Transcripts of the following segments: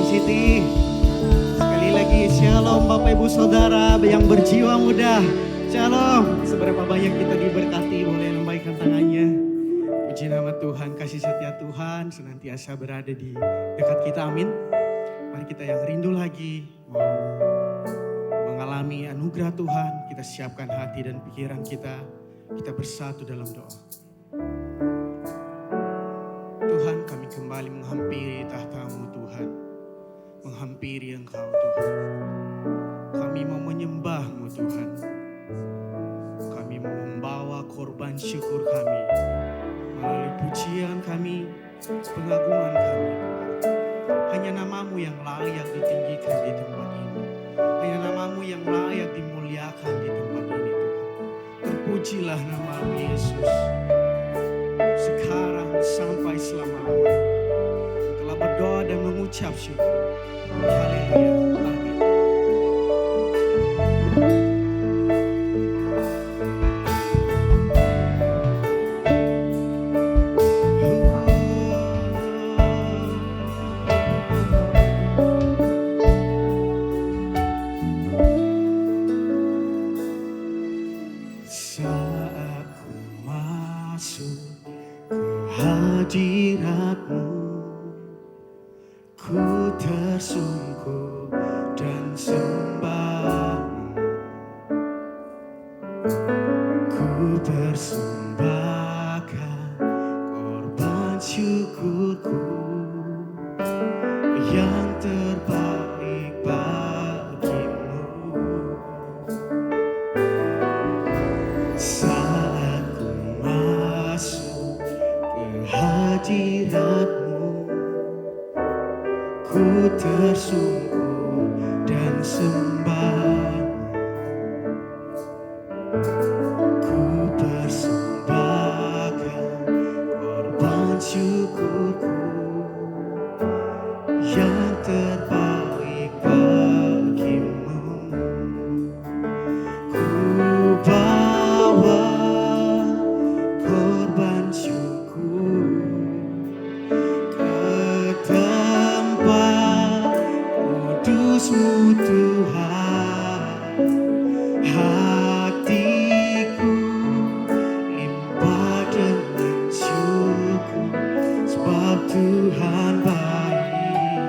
City. Sekali lagi shalom Bapak Ibu Saudara yang berjiwa muda. Shalom. Seberapa banyak kita diberkati, boleh lambaikan tangannya. Puji nama Tuhan, kasih setia Tuhan senantiasa berada di dekat kita, amin. Mari kita yang rindu lagi mau mengalami anugerah Tuhan, kita siapkan hati dan pikiran kita bersatu dalam doa. Tuhan, kami kembali menghampiri tahta-Mu Tuhan, menghampiri Engkau Tuhan. Kami mau menyembah-Mu Tuhan, kami mau membawa korban syukur kami, melalui pujian kami, pengagungan kami. Hanya nama-Mu yang layak ditinggikan di tempat ini, hanya nama-Mu yang layak dimuliakan di tempat ini Tuhan. Terpujilah nama-Mu Yesus, sekarang sampai selama-lamanya. Telah berdoa dan mengucap syukur. Haleluya. Amin. Saat ku masuk hadirat-Mu, ku tersungkur dan sembah-Mu. Ku persembahkan korban syukurku yang terbaik bagimu. Saat ku masuk hadirat-Mu, ku tersungkur dan sembah-Mu. Ku persembahkan korban syukurku yang terbaik bagimu. Ku bawa korban syukur ke tempat kudus-Mu Tuhan. Hatiku limpah dengan syukur, sebab Tuhan baik.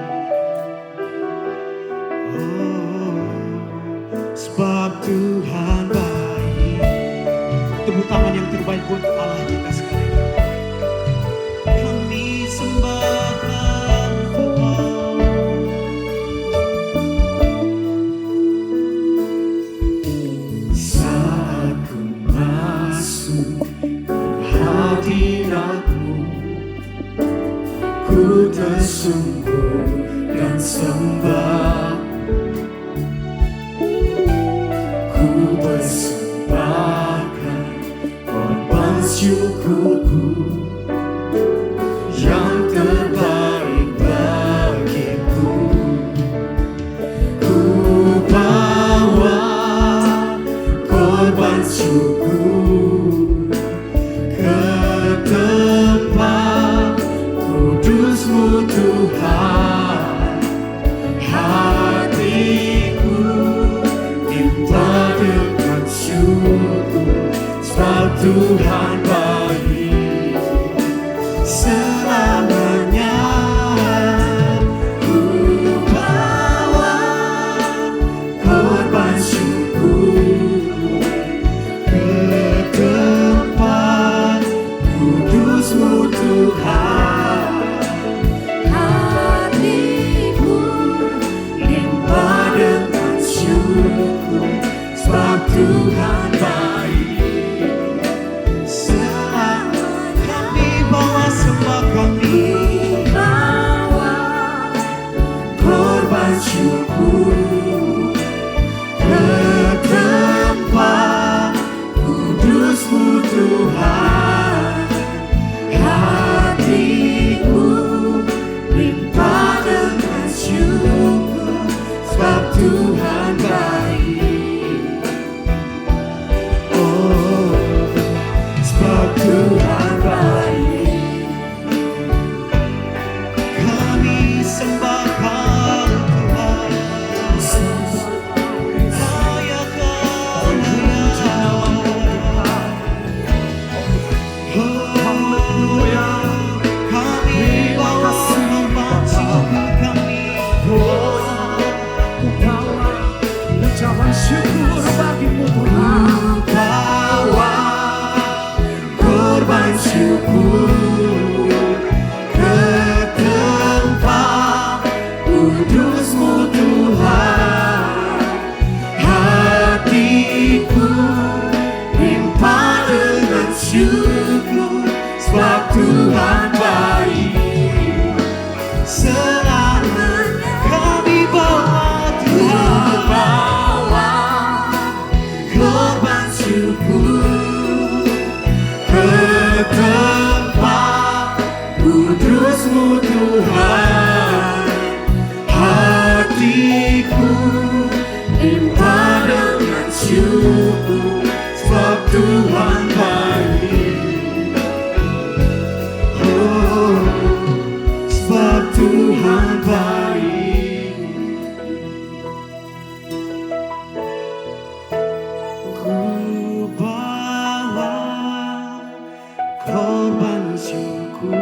Oh, sebab Tuhan baik. Tepuk tangan yang terbaik buat Allah kita sekalian. Kami sembahkan Tuhan. Saat ku masuk hadirat-Mu, ku tersungkur dan sembah. Ku persembahkan korban syukurku yang terbaik bagiku. Ku bawa korban syukur ke tempat kudus-Mu Tuhan. Hatiku limpah dengan syukur, sebab Tuhan baik. Selamanya ku bawa korban syukur ke tempat kudus-Mu Tuhan. Hatiku limpah dengan syukur, sebab Tuhan baik. Kami bawa sembah, kami bawa korban syukur ke tempat kudus-Mu Tuhan. Hatiku limpah dengan syukur, sebab Tuhan baik. Oh, sebab Tuhan baik. Kami sembahkan selamanya kami bawa Tuhan, korban syukur ke tempat kudus-Mu Tuhan. Hatiku limpah dengan syukur, sebab Tuhan baik. Oh, sebab Tuhan baik. Ku bawa korban syukur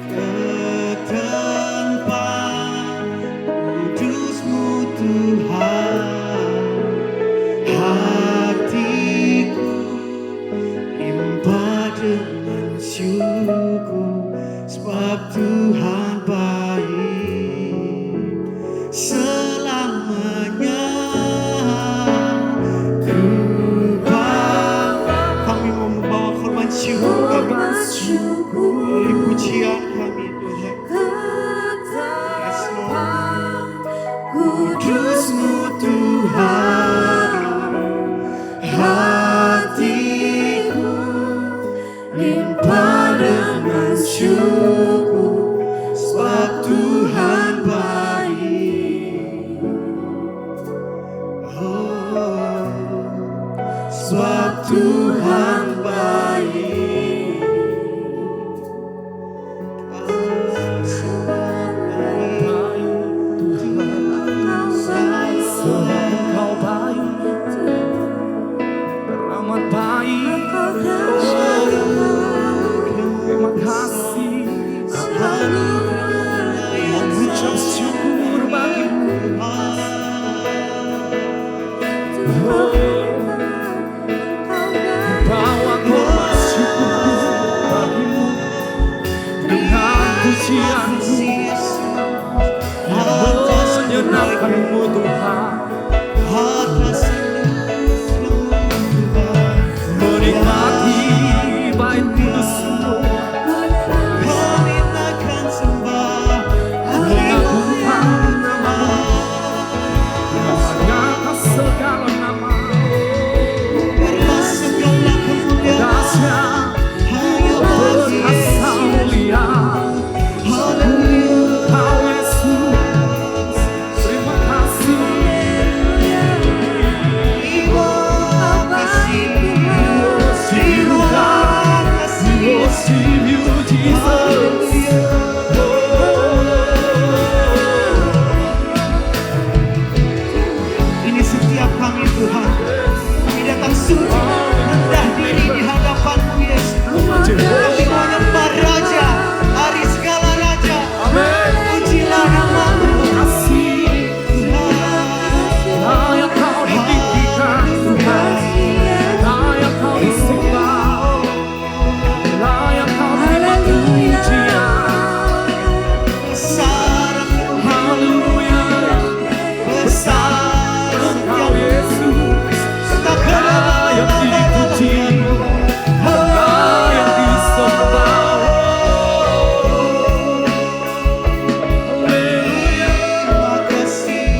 ke tempat kudus-Mu Tuhan. Hatiku limpah dengan syukur, sebab Tuhan baik. Selamanya ku bawa, kami mau membawa korban syukur dari pujian kami Tuhan. Yes Lord, kudus-Mu Tuhan. Hatiku limpah dengan syukur, sebab Tuhan baik. Oh, sebab Tuhan baik. Engkau baik, teramat baik. Terima kasih, mengucap syukur bagi-Mu. Bawa korban syukur bagi-Mu dengan pujianku yang menyenangkan-Mu Tuhan. Menikmati bait kudus-Mu, mengagungkan nama-Mu, mengangkat segala nama. Dahsyat, perkasa mulia, Engkau Yesus. Terima kasih. Worship you, Jesus. Ini setiap kami Tuhan, kami datang sujud rendah diri di hadapan-Mu Yesus. Kami menyembah Raja, hari segala Raja. Pujilah nama-Mu. Layak Kau ditinggikan, layak Kau disembah, layak Kau terima pujian. Haleluya, besar Engkau Yesus, layak dipuji, layak disembah. Haleluya. Terima kasih.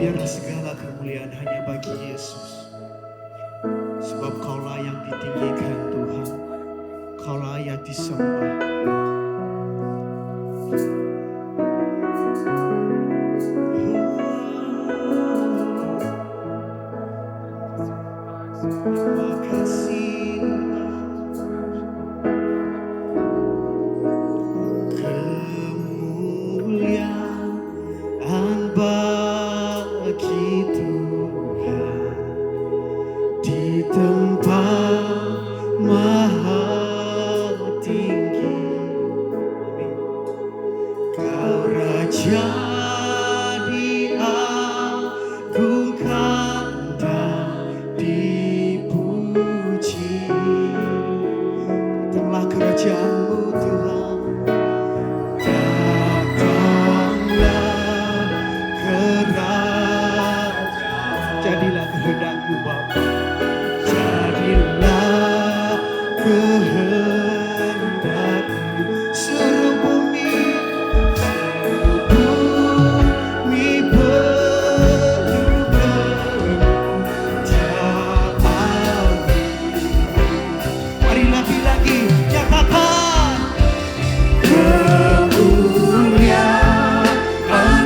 Biarlah segala kemuliaan hanya bagi Yesus, sebab Kau layak ditinggikan Tuhan, Kau layak disembah. Terima kasih kemuliaan bagi Tuhan di tempat maha tinggi. Amin. Kau Raja diagungkan dan dipuji. jadilah kehendak-Mu Bapa. Jadilah kehendak-Mu. Seluruh bumi mari lagi-lagi nyatakan kemuliaan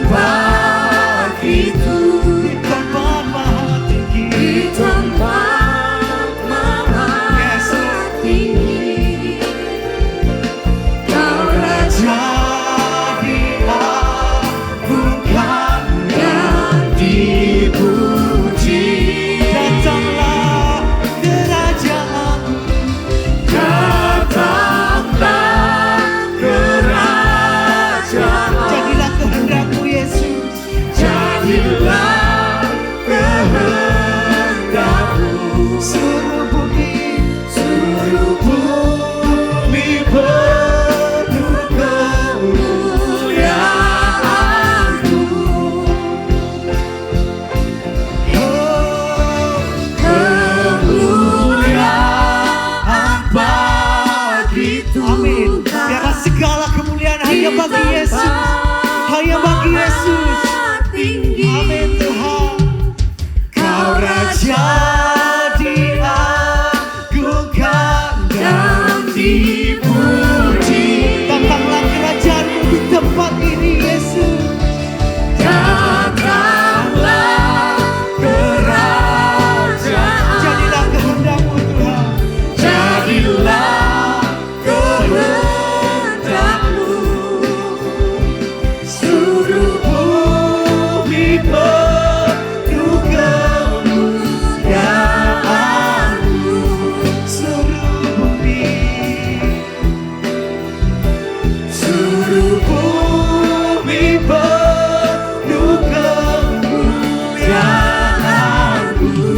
bagimu di tempat maha tinggi. di tempat maha Yes, Lord. tinggi. Kau Raja diagungkan dan dipuji. datanglah kerajaan-Mu. Datanglah kerajaan, Jadilah kehendak-Mu Yesus. jadilah kehendak-Mu. Seluruh bumi Seluruh bumi penuh kemuliaan-Mu. Kemuliaan bagi Amin. Tuhan. Biarlah segala kemuliaan hanya bagi Yesus. Hanya bagi Yesus. Amin Tuhan. Kau Raja diagungkan Dan dipuji. datanglah kerajaan-Mu di tempat ini Yesus. Datanglah kerajaan, Jadilah kehendak-Mu Tuhan. jadilah kehendak-Mu. Seluruh bumi penuh kemuliaan-Mu. Seluruh bumi Seluruh bumi penuh kemuliaan-Mu.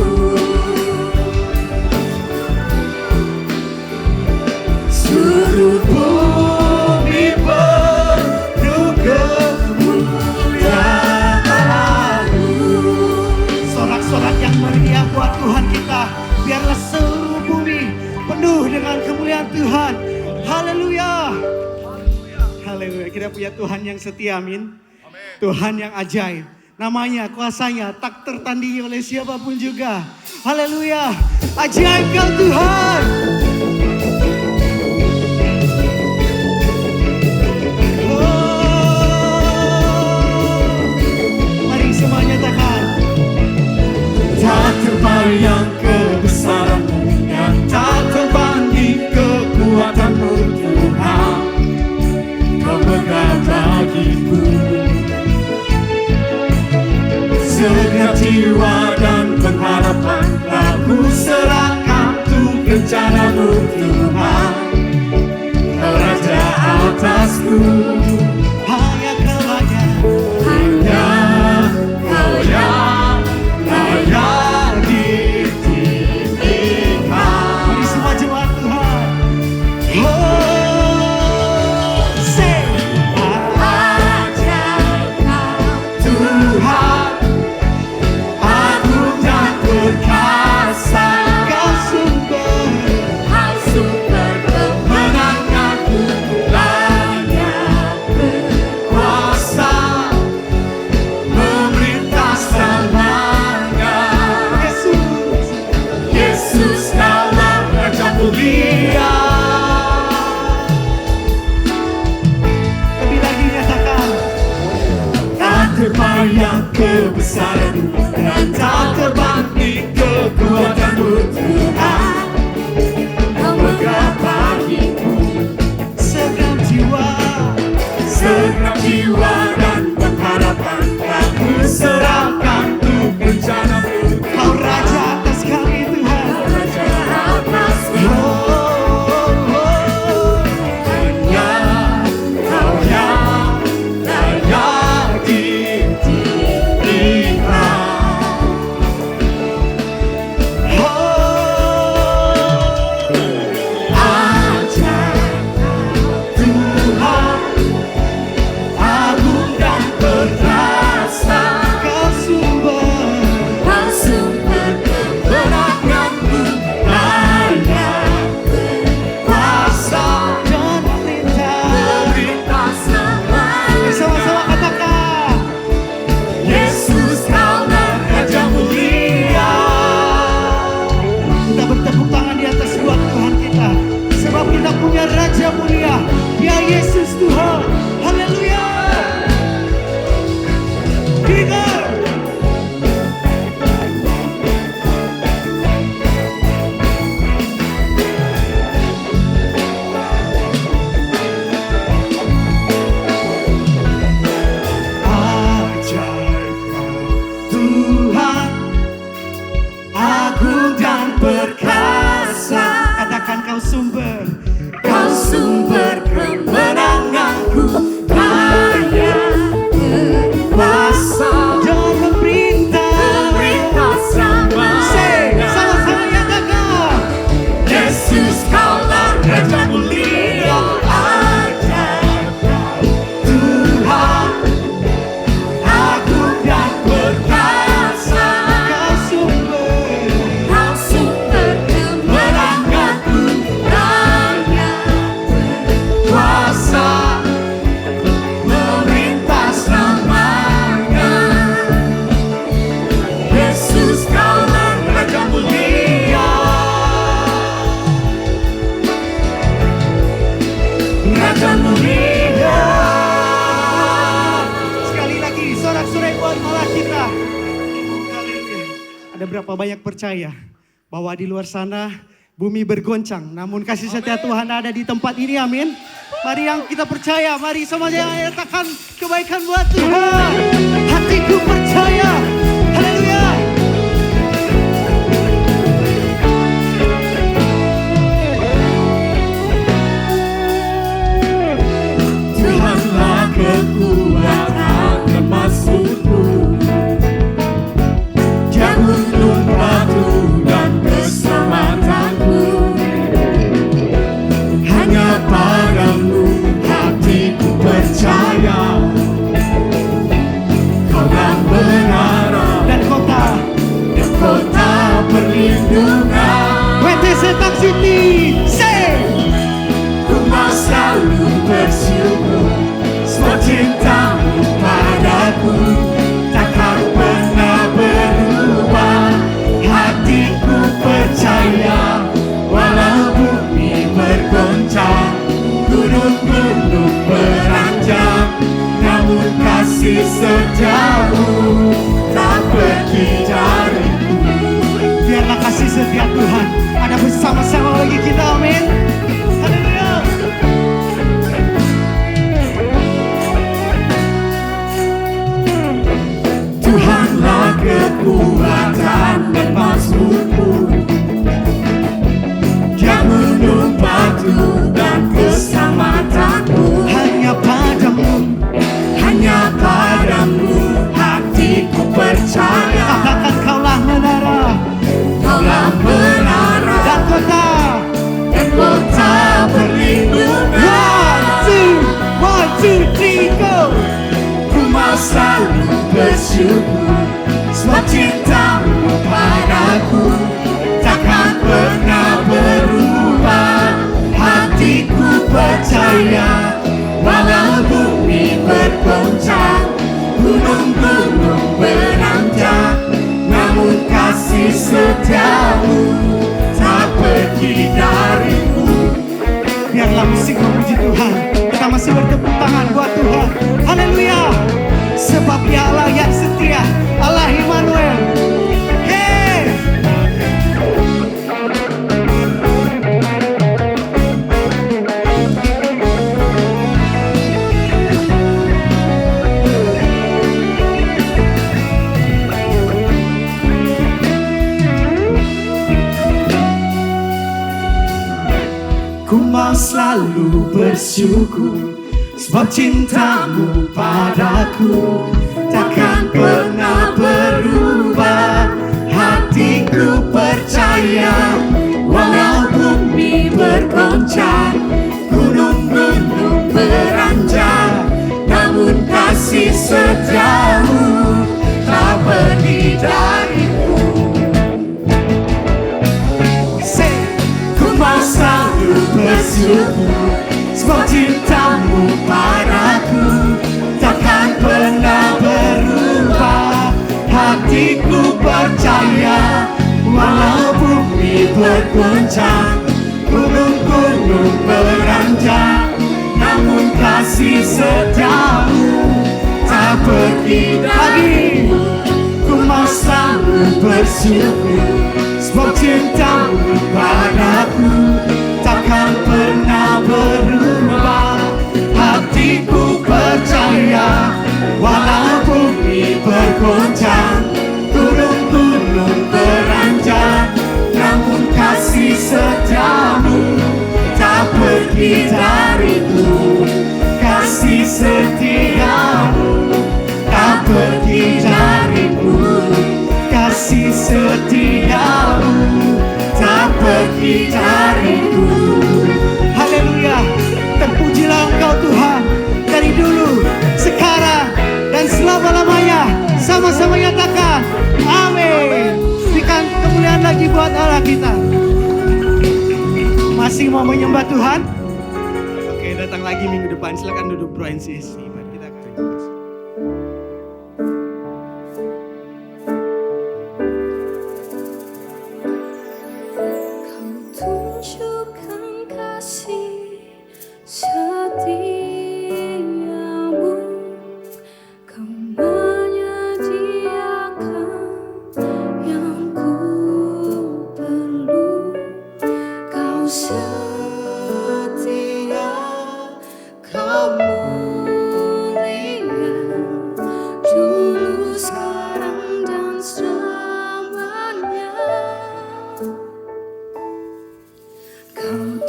Seluruh bumi penuh kemuliaan-Mu. sorak-sorak yang meriah buat Tuhan kita. Biarlah seluruh bumi penuh dengan kemuliaan Tuhan. Haleluya. Haleluya. Kita punya Tuhan yang setia, amin. Tuhan yang ajaib. Namanya, kuasanya tak tertandingi oleh siapapun juga. Haleluya. Ajaib Kau Tuhan. Oh. Mari semua nyatakan. Tak terbayang kebesaran-Mu, yang tak terbanding kekuatan-Mu Tuhan. Kau megah bagiku segenap jiwa dan pengharapan. Aku serahkan untuk rencana-Mu Tuhan. Kau Raja atasku, Hanya Kau layak. hanya Kau yang layak ditinggikan. Mari semua jemaat Tuhan. Oh, say. Ajaib Kau Tuhan, agung dan perkasa. Kau sumber Kau sumber kemenanganku, layak berkuasa, memerintah selamanya. Yesus. Yesus Kaulah Raja mulia. Lebih lagi nyatakan. Tak terbayang kebesaran-Mu, dan tak terbanding kekuatan-Mu Tuhan. Kau megah bagiku Segenap jiwa. segenap jiwa dan pengharapan. Aku serahkan untuk rencana-Mu. Kau Raja atas kami Tuhan. Raja atasku, Oh, oh, oh. hanya Kau yang layak ditinggikan. berapa banyak percaya bahwa di luar sana bumi bergoncang, namun kasih setia Tuhan ada di tempat ini, amin. Mari yang kita percaya, mari semuanya nyatakan kebaikan buat Tuhan. Hatiku percaya, haleluya. Tuhanlah kekuatan dan maksudku, Dia gunung batu dan keselamatanku. Hanya padamu hatiku percaya, Kaulah menara Dan kota perlindungan. WTC Tank City, say. Ku mau selalu bersyukur sebab cintamu padaku takkan pernah berubah. Hatiku percaya walau bumi bergoncang, gunung-gunung beranjak, namun kasih setiamu tak pergi dariku. Biarlah kasih setia Tuhan ada bersama-sama bagi kita, amin. Haleluya. Tuhanlah kekuatan dan maksudku, Dia gunung batu dan keselamatanku. Hanya padamu hatiku percaya. Katakan kaulah menara Kaulah menara dan kota perlindungan. One, two, three, go. Ku mau selalu bersyukur sebab cintamu padaku takkan pernah berubah. Hatiku percaya walau bumi bergoncang, gunung-gunung beranjak, namun kasih setiamu tak pergi dariku. Biarlah musik memuji Tuhan. Kita masih bertepuk tangan buat Tuhan. Haleluya. Sebab Dia Allah yang setia, Allah Immanuel. Hey. Ku mau selalu bersyukur sebab cintamu padaku takkan pernah berubah. Hatiku percaya walau bumi bergoncang, gunung-gunung beranjak, namun kasih setiamu tak pergi dariku. Ku mau selalu bersyukur sebab cintamu padaku takkan pernah berubah. Hatiku percaya walau bumi bergoncang, gunung-gunung beranjak, namun kasih setiamu tak pergi dariku. Ku mau selalu bersyukur sebab cintamu padaku takkan pernah berubah. Hatiku percaya walau bumi bergoncang, gunung-gunung beranjak, namun kasih setiamu tak pergi dariku. Kasih setiamu tak pergi dariku. Kasih setiamu tak pergi dariku. Haleluya. Terpujilah Engkau Tuhan dari dulu, sekarang, dan selama-lamanya. Sama-sama nyatakan amin. Berikan kemuliaan lagi buat Allah kita. Masih mau menyembah Tuhan? Oke, datang lagi minggu depan. Silakan duduk bro and sis. Mari kita akan Kau tunjukkan kasih setiamu, Kau menyediakan yang ku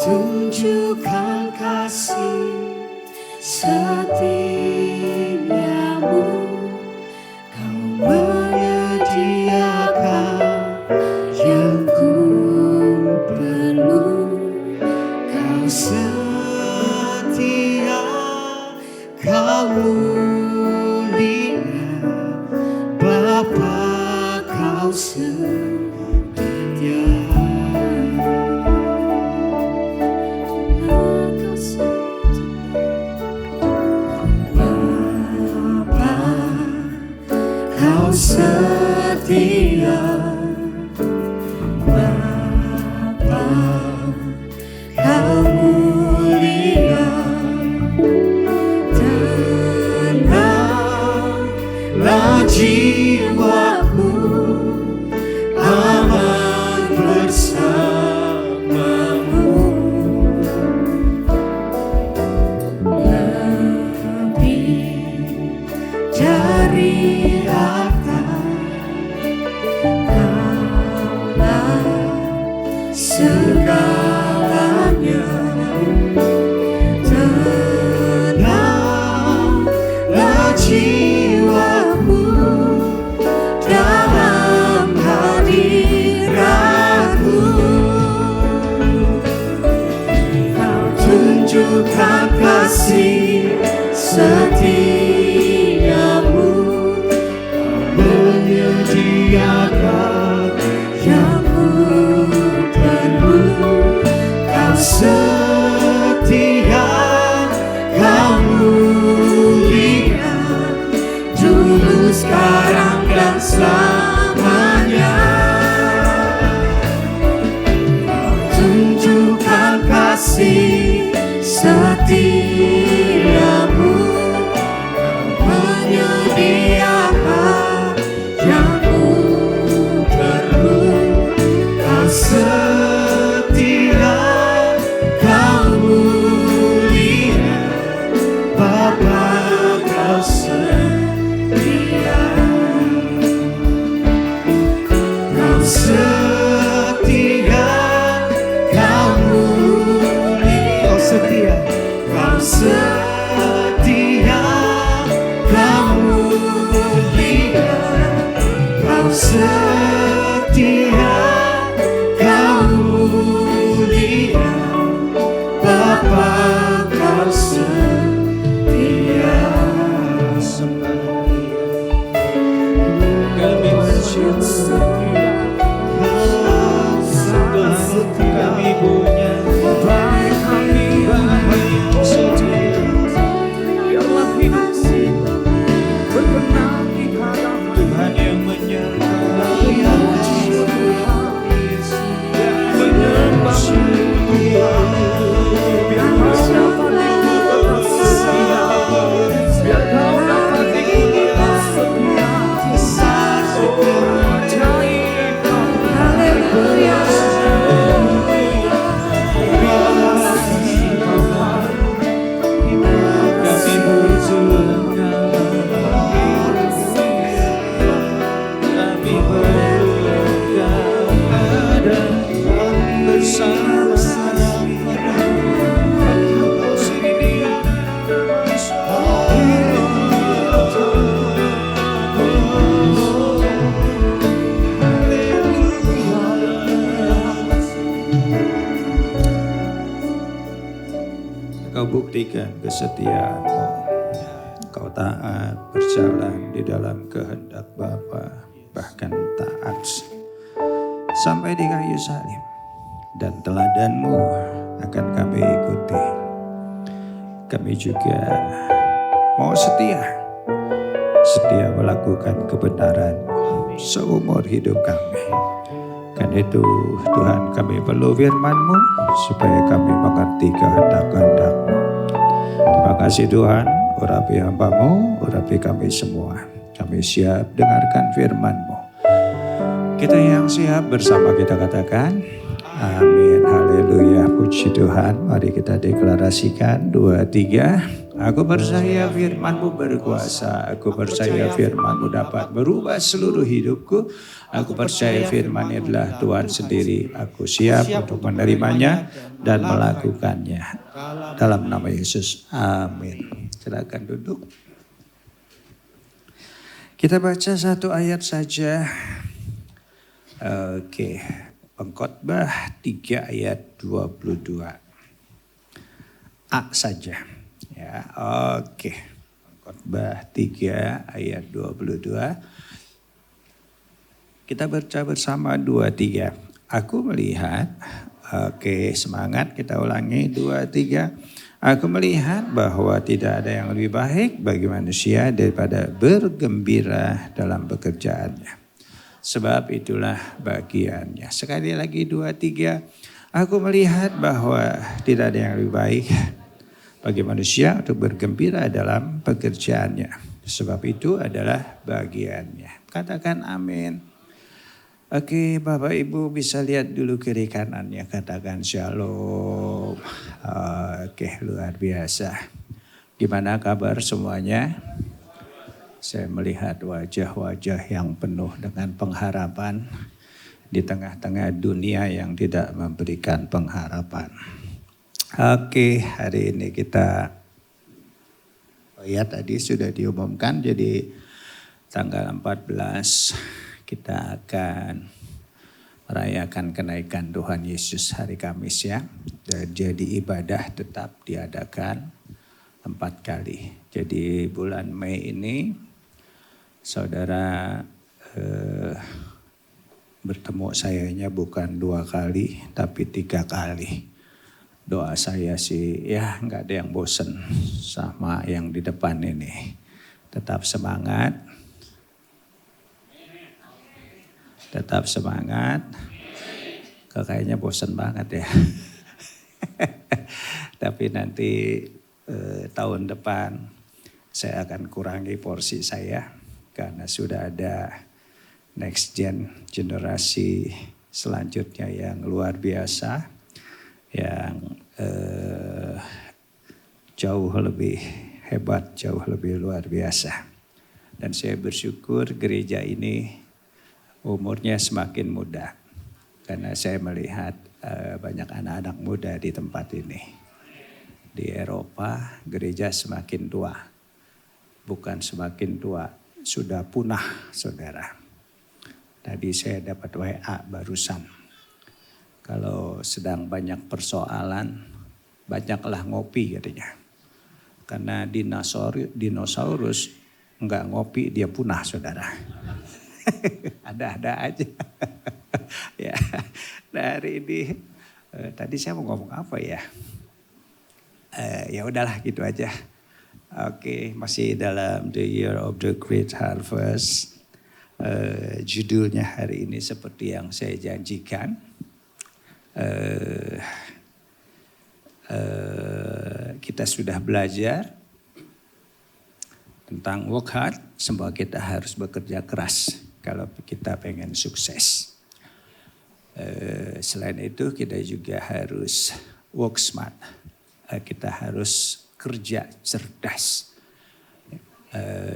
tunjukkan kasih setiamu. Kau menyediakan yang ku perlu. Kau setia, kau mulia, Bapa kau setia. Bapa kau setia, Bapa kau mulia. Tenanglah jiwaku, aman bersamamu. Lebih dari harta, Kaulah segalanya. Tenanglah jiwaku dalam hadiratmu. Kau tunjukkan kasih setiamu. Kau menyediakan yang ku perlu. Kau setia, kau mulia, dulu, sekarang, dan selamanya. Kau tunjukkan kasih setiamu. Kau menyediakan yang ku perlu. Kau setia, kau mulia, Bapa kau setia. Kau setia, kau mulia. Kau setia, kau setia, kau mulia. Kau setia, kau mulia, Bapa kau setia. Kami bersyukur, kami punya baik, kami setia. Biarlah hidup berkenan di hadapan Tuhan yang menyertai. Menyembah Tuhan, biar kau dapat ikut setia, biar kau dapat ikut setia. Haleluya. Kami berada bersama-sama. Kau buktikan kesetiaanmu. Kau taat berjalan di dalam kehendak Bapa, bahkan taat sampai di kayu salib. Dan teladanmu akan kami ikuti. Kami juga mau setia melakukan kebenaran seumur hidup kami. Karena itu Tuhan, kami perlu firman-Mu supaya kami mengerti kehendak-kehendak-Mu. Terima kasih Tuhan, urapi hamba-Mu, urapi kami semua. Kami siap dengarkan firman-Mu. Kita yang siap bersama kita katakan, amin, haleluya. Puji Tuhan, mari kita deklarasikan 2, 3. Aku percaya firman-Mu berkuasa, aku percaya firman-Mu dapat merubah seluruh hidupku. Aku percaya firman adalah Tuhan sendiri. Aku siap untuk menerimanya dan melakukannya. Dalam nama Yesus, amin. Silakan duduk. Kita baca satu ayat saja. Oke, Pengkhotbah 3 ayat 22. A saja. Ya, oke. Pengkhotbah 3 ayat 22. Kita baca bersama 2, 3. Aku melihat, oke semangat kita ulangi 2, 3. Aku melihat bahwa tidak ada yang lebih baik bagi manusia daripada bergembira dalam pekerjaannya. Sebab itulah bagiannya. Sekali lagi 2, 3. Aku melihat bahwa tidak ada yang lebih baik bagi manusia untuk bergembira dalam pekerjaannya. Sebab itu adalah bagiannya. Katakan amin. Oke, Bapak Ibu bisa lihat dulu kiri kanannya. Katakan shalom. Oke, luar biasa. Gimana kabar semuanya? Saya melihat wajah-wajah yang penuh dengan pengharapan di tengah-tengah dunia yang tidak memberikan pengharapan. Oke, hari ini kita, tadi sudah diumumkan, jadi tanggal 14 kita akan merayakan kenaikan Tuhan Yesus hari Kamis ya. Dan jadi ibadah tetap diadakan 4 kali. Jadi bulan Mei ini saudara bertemu sayanya bukan 2 kali tapi 3 kali. Doa saya sih ya nggak ada yang bosen sama yang di depan ini. Tetap semangat. Tetap semangat. Kayaknya bosen banget ya. Tapi nanti tahun depan saya akan kurangi porsi saya. Karena sudah ada next generasi selanjutnya yang luar biasa. Yang jauh lebih hebat, jauh lebih luar biasa. Dan saya bersyukur gereja ini umurnya semakin muda. Karena saya melihat banyak anak-anak muda di tempat ini. Di Eropa gereja semakin tua. Bukan semakin tua. Sudah punah saudara. Tadi saya dapat WA barusan. Kalau sedang banyak persoalan, banyaklah ngopi katanya. Karena dinosaurus enggak ngopi dia punah saudara. Ada-ada aja. Ya, dari ini tadi saya mau ngomong apa ya? Ya udahlah gitu aja. Oke, masih dalam The Year of the Great Harvest. Judulnya hari ini seperti yang saya janjikan. Kita sudah belajar tentang work hard. Semua kita harus bekerja keras kalau kita pengen sukses. Selain itu kita juga harus work smart. Kita harus kerja cerdas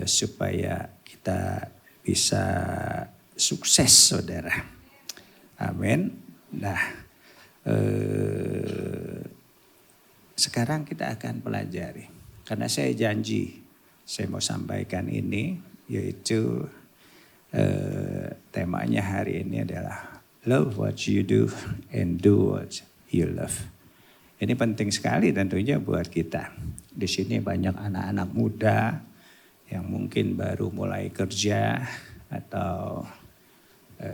supaya kita bisa sukses saudara. Amin. Nah sekarang kita akan pelajari. Karena saya janji saya mau sampaikan ini yaitu temanya hari ini adalah love what you do and do what you love. Ini penting sekali tentunya buat kita. Di sini banyak anak-anak muda yang mungkin baru mulai kerja atau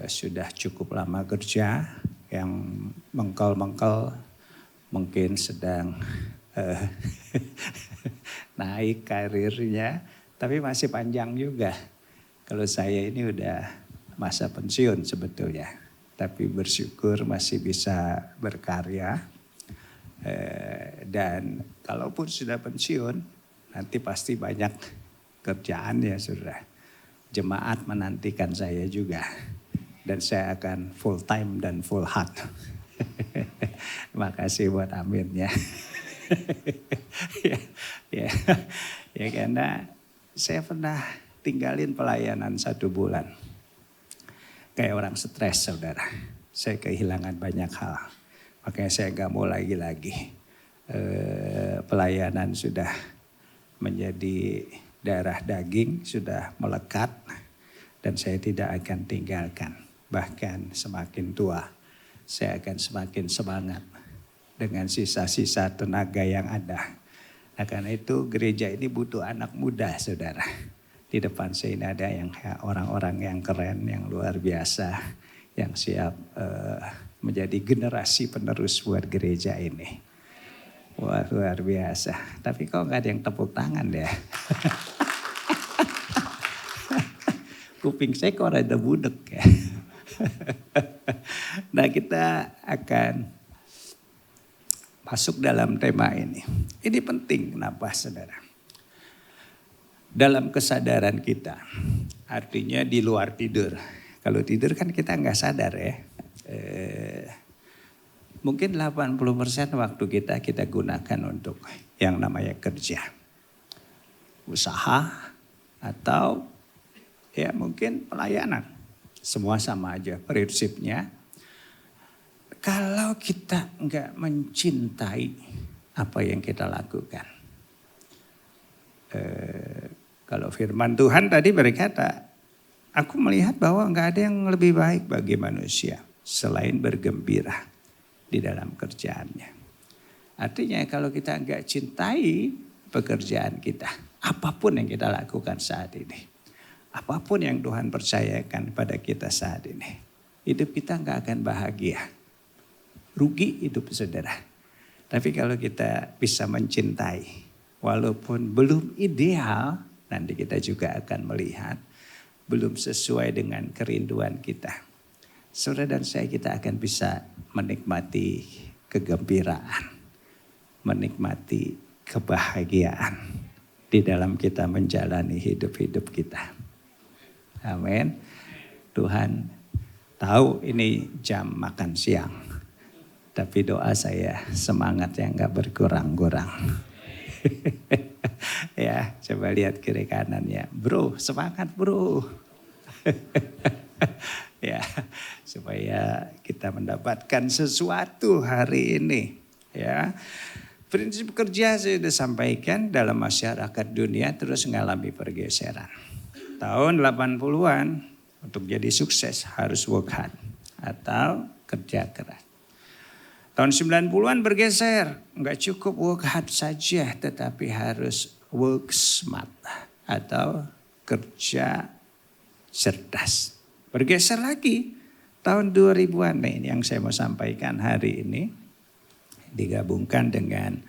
sudah cukup lama kerja, yang mengkel-mengkel mungkin sedang naik karirnya, tapi masih panjang juga. Kalau saya ini udah masa pensiun sebetulnya, tapi bersyukur masih bisa berkarya. Dan kalaupun sudah pensiun, nanti pasti banyak kerjaan ya saudara. Jemaat menantikan saya juga. Dan saya akan full time dan full heart. Makasih buat aminnya. ya, ya karena saya pernah tinggalin pelayanan 1 bulan. Kayak orang stres saudara. Saya kehilangan banyak hal. Makanya saya gak mau lagi-lagi. Pelayanan sudah menjadi darah daging, sudah melekat. Dan saya tidak akan tinggalkan. Bahkan semakin tua, saya akan semakin semangat dengan sisa-sisa tenaga yang ada. Nah karena itu gereja ini butuh anak muda saudara. Di depan saya ini ada yang orang-orang yang keren, yang luar biasa. Yang siap menjadi generasi penerus buat gereja ini. Wah luar biasa. Tapi kok gak ada yang tepuk tangan ya. Kuping saya kok rada budek ya. Nah kita akan masuk dalam tema ini. Ini penting kenapa saudara? Dalam kesadaran kita. Artinya di luar tidur. Kalau tidur kan kita nggak sadar ya. Mungkin 80% waktu kita gunakan untuk yang namanya kerja. Usaha atau ya mungkin pelayanan. Semua sama aja prinsipnya. Kalau kita nggak mencintai apa yang kita lakukan. Kalau firman Tuhan tadi berkata, aku melihat bahwa nggak ada yang lebih baik bagi manusia selain bergembira di dalam kerjaannya. Artinya kalau kita nggak cintai pekerjaan kita, apapun yang kita lakukan saat ini, apapun yang Tuhan percayakan pada kita saat ini, hidup kita nggak akan bahagia. Rugi hidup saudara. Tapi kalau kita bisa mencintai, walaupun belum ideal, nanti kita juga akan melihat belum sesuai dengan kerinduan kita. Saudara dan saya kita akan bisa menikmati kegembiraan, menikmati kebahagiaan di dalam kita menjalani hidup-hidup kita. Amin. Tuhan tahu ini jam makan siang. Tapi doa saya semangat yang gak berkurang-kurang. Ya coba lihat kiri kanannya. Bro semangat bro. Ya supaya kita mendapatkan sesuatu hari ini. Ya prinsip kerja saya sudah sampaikan dalam masyarakat dunia terus mengalami pergeseran. Tahun 80-an untuk jadi sukses harus work hard atau kerja keras. Tahun 90-an bergeser, nggak cukup work hard saja tetapi harus work smart atau kerja cerdas. Bergeser lagi tahun 2000-an nih yang saya mau sampaikan hari ini digabungkan dengan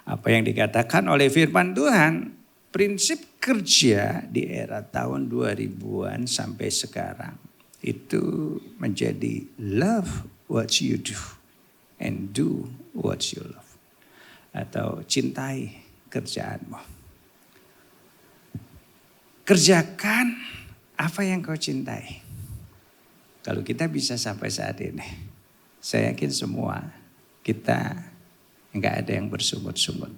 apa yang dikatakan oleh firman Tuhan. Prinsip kerja di era tahun 2000-an sampai sekarang itu menjadi love what you do. And do what you love. Atau cintai kerjaanmu. Kerjakan apa yang kau cintai. Kalau kita bisa sampai saat ini. Saya yakin semua kita enggak ada yang bersungut-sungut.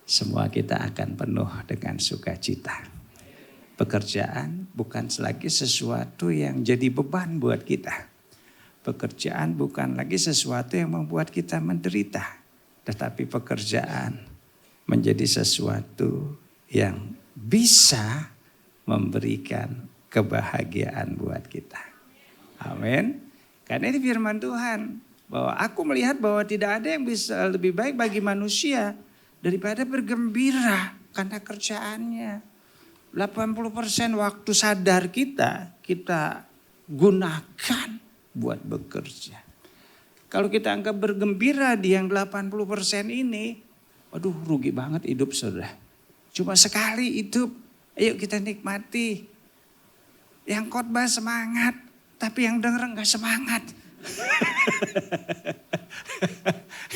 Semua kita akan penuh dengan sukacita. Pekerjaan bukan lagi sesuatu yang jadi beban buat kita. Pekerjaan bukan lagi sesuatu yang membuat kita menderita. Tetapi pekerjaan menjadi sesuatu yang bisa memberikan kebahagiaan buat kita. Amin. Karena ini firman Tuhan. Bahwa aku melihat bahwa tidak ada yang bisa lebih baik bagi manusia daripada bergembira karena kerjaannya. 80% waktu sadar kita gunakan buat bekerja. Kalau kita anggap bergembira di yang 80% ini, waduh rugi banget hidup saudara. Cuma sekali hidup, ayo kita nikmati. Yang khotbah semangat, tapi yang denger gak semangat.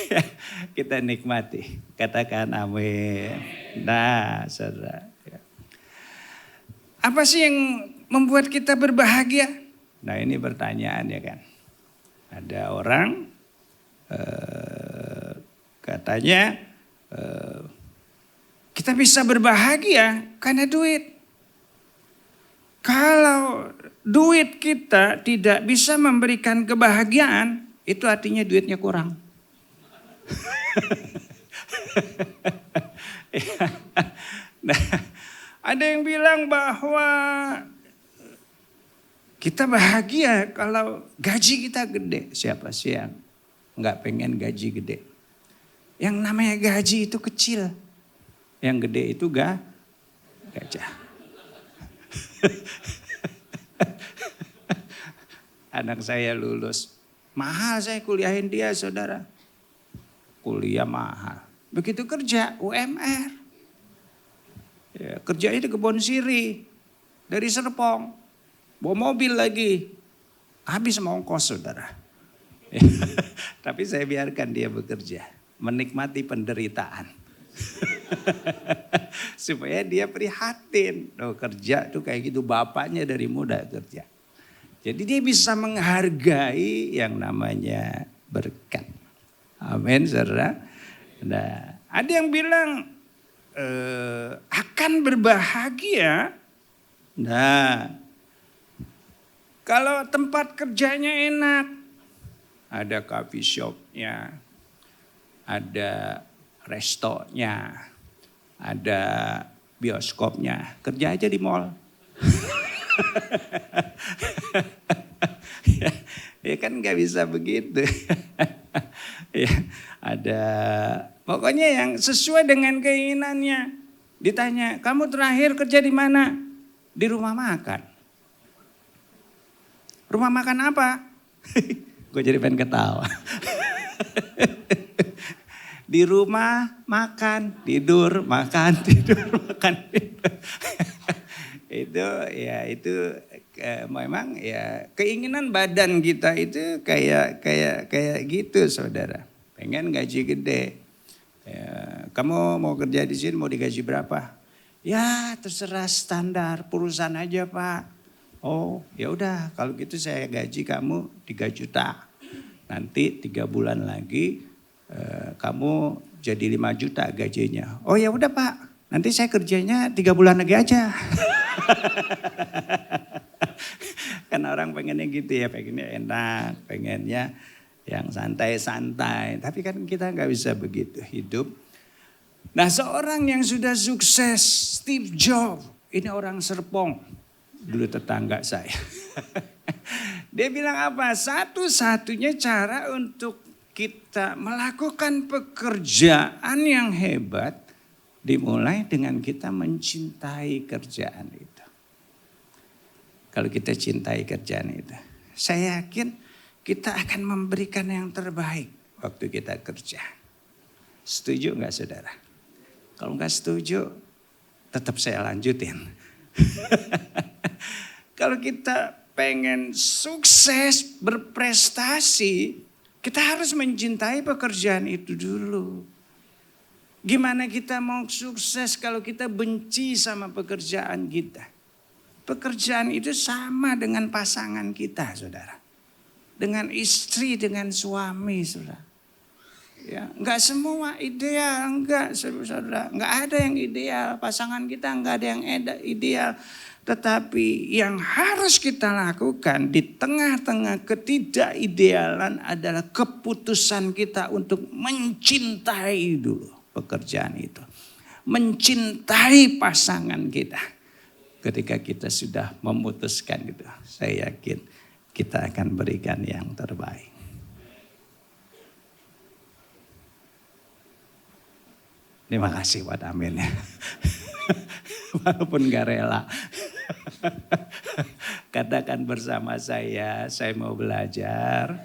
Ya, kita nikmati, katakan amin. Nah saudara. Apa sih yang membuat kita berbahagia? Nah ini pertanyaan ya kan. Ada orang katanya kita bisa berbahagia karena duit. Kalau duit kita tidak bisa memberikan kebahagiaan, itu artinya duitnya kurang. Nah, ada yang bilang bahwa kita bahagia kalau gaji kita gede. Siapa sih yang nggak pengen gaji gede? Yang namanya gaji itu kecil. Yang gede itu gajah. Anak saya lulus. Mahal saya kuliahin dia, saudara. Kuliah mahal. Begitu kerja UMR. Ya, kerjanya di kebun siri. Dari Serpong. Bawa mobil lagi. Habis sama ongkos, saudara. Tapi saya biarkan dia bekerja. Menikmati penderitaan. Supaya dia prihatin. Oh, kerja tuh kayak gitu, bapaknya dari muda kerja. Jadi dia bisa menghargai yang namanya berkat. Amin, saudara. Nah, ada yang bilang akan berbahagia. Nah, kalau tempat kerjanya enak, ada coffee shopnya, ada restonya, ada bioskopnya, kerja aja di mall. Ya kan nggak bisa begitu. Ya, ada pokoknya yang sesuai dengan keinginannya. Ditanya, kamu terakhir kerja di mana? Di rumah makan. Rumah makan apa? Gue jadi pengen ketawa. Di rumah makan, tidur, makan, tidur, makan, tidur. itu memang ya keinginan badan kita itu kayak gitu, saudara. Pengen gaji gede. Ya, kamu mau kerja di sini mau digaji berapa? Ya terserah standar perusahaan aja, Pak. Oh ya udah kalau gitu saya gaji kamu 3 juta. Nanti 3 bulan lagi kamu jadi 5 juta gajinya. Oh ya udah Pak, nanti saya kerjanya 3 bulan lagi aja. Kan orang pengennya gitu ya, pengennya enak, pengennya yang santai-santai. Tapi kan kita nggak bisa begitu hidup. Nah, seorang yang sudah sukses, Steve Jobs, ini orang Serpong, dulu tetangga saya. Dia bilang apa? Satu-satunya cara untuk kita melakukan pekerjaan yang hebat dimulai dengan kita mencintai kerjaan itu. Kalau kita cintai kerjaan itu, saya yakin kita akan memberikan yang terbaik waktu kita kerja. Setuju nggak, saudara? Kalau nggak setuju, tetap saya lanjutin. Kalau kita pengen sukses, berprestasi, kita harus mencintai pekerjaan itu dulu. Gimana kita mau sukses kalau kita benci sama pekerjaan kita? Pekerjaan itu sama dengan pasangan kita, saudara. Dengan istri, dengan suami, saudara. Ya, enggak semua ideal, enggak, saudara. Enggak ada yang ideal, pasangan kita enggak ada yang ideal. Tetapi yang harus kita lakukan di tengah-tengah ketidakidealan adalah keputusan kita untuk mencintai dulu pekerjaan itu. Mencintai pasangan kita. Ketika kita sudah memutuskan gitu, saya yakin kita akan berikan yang terbaik. Terima kasih buat amin ya. Walaupun gak rela. Katakan bersama saya mau belajar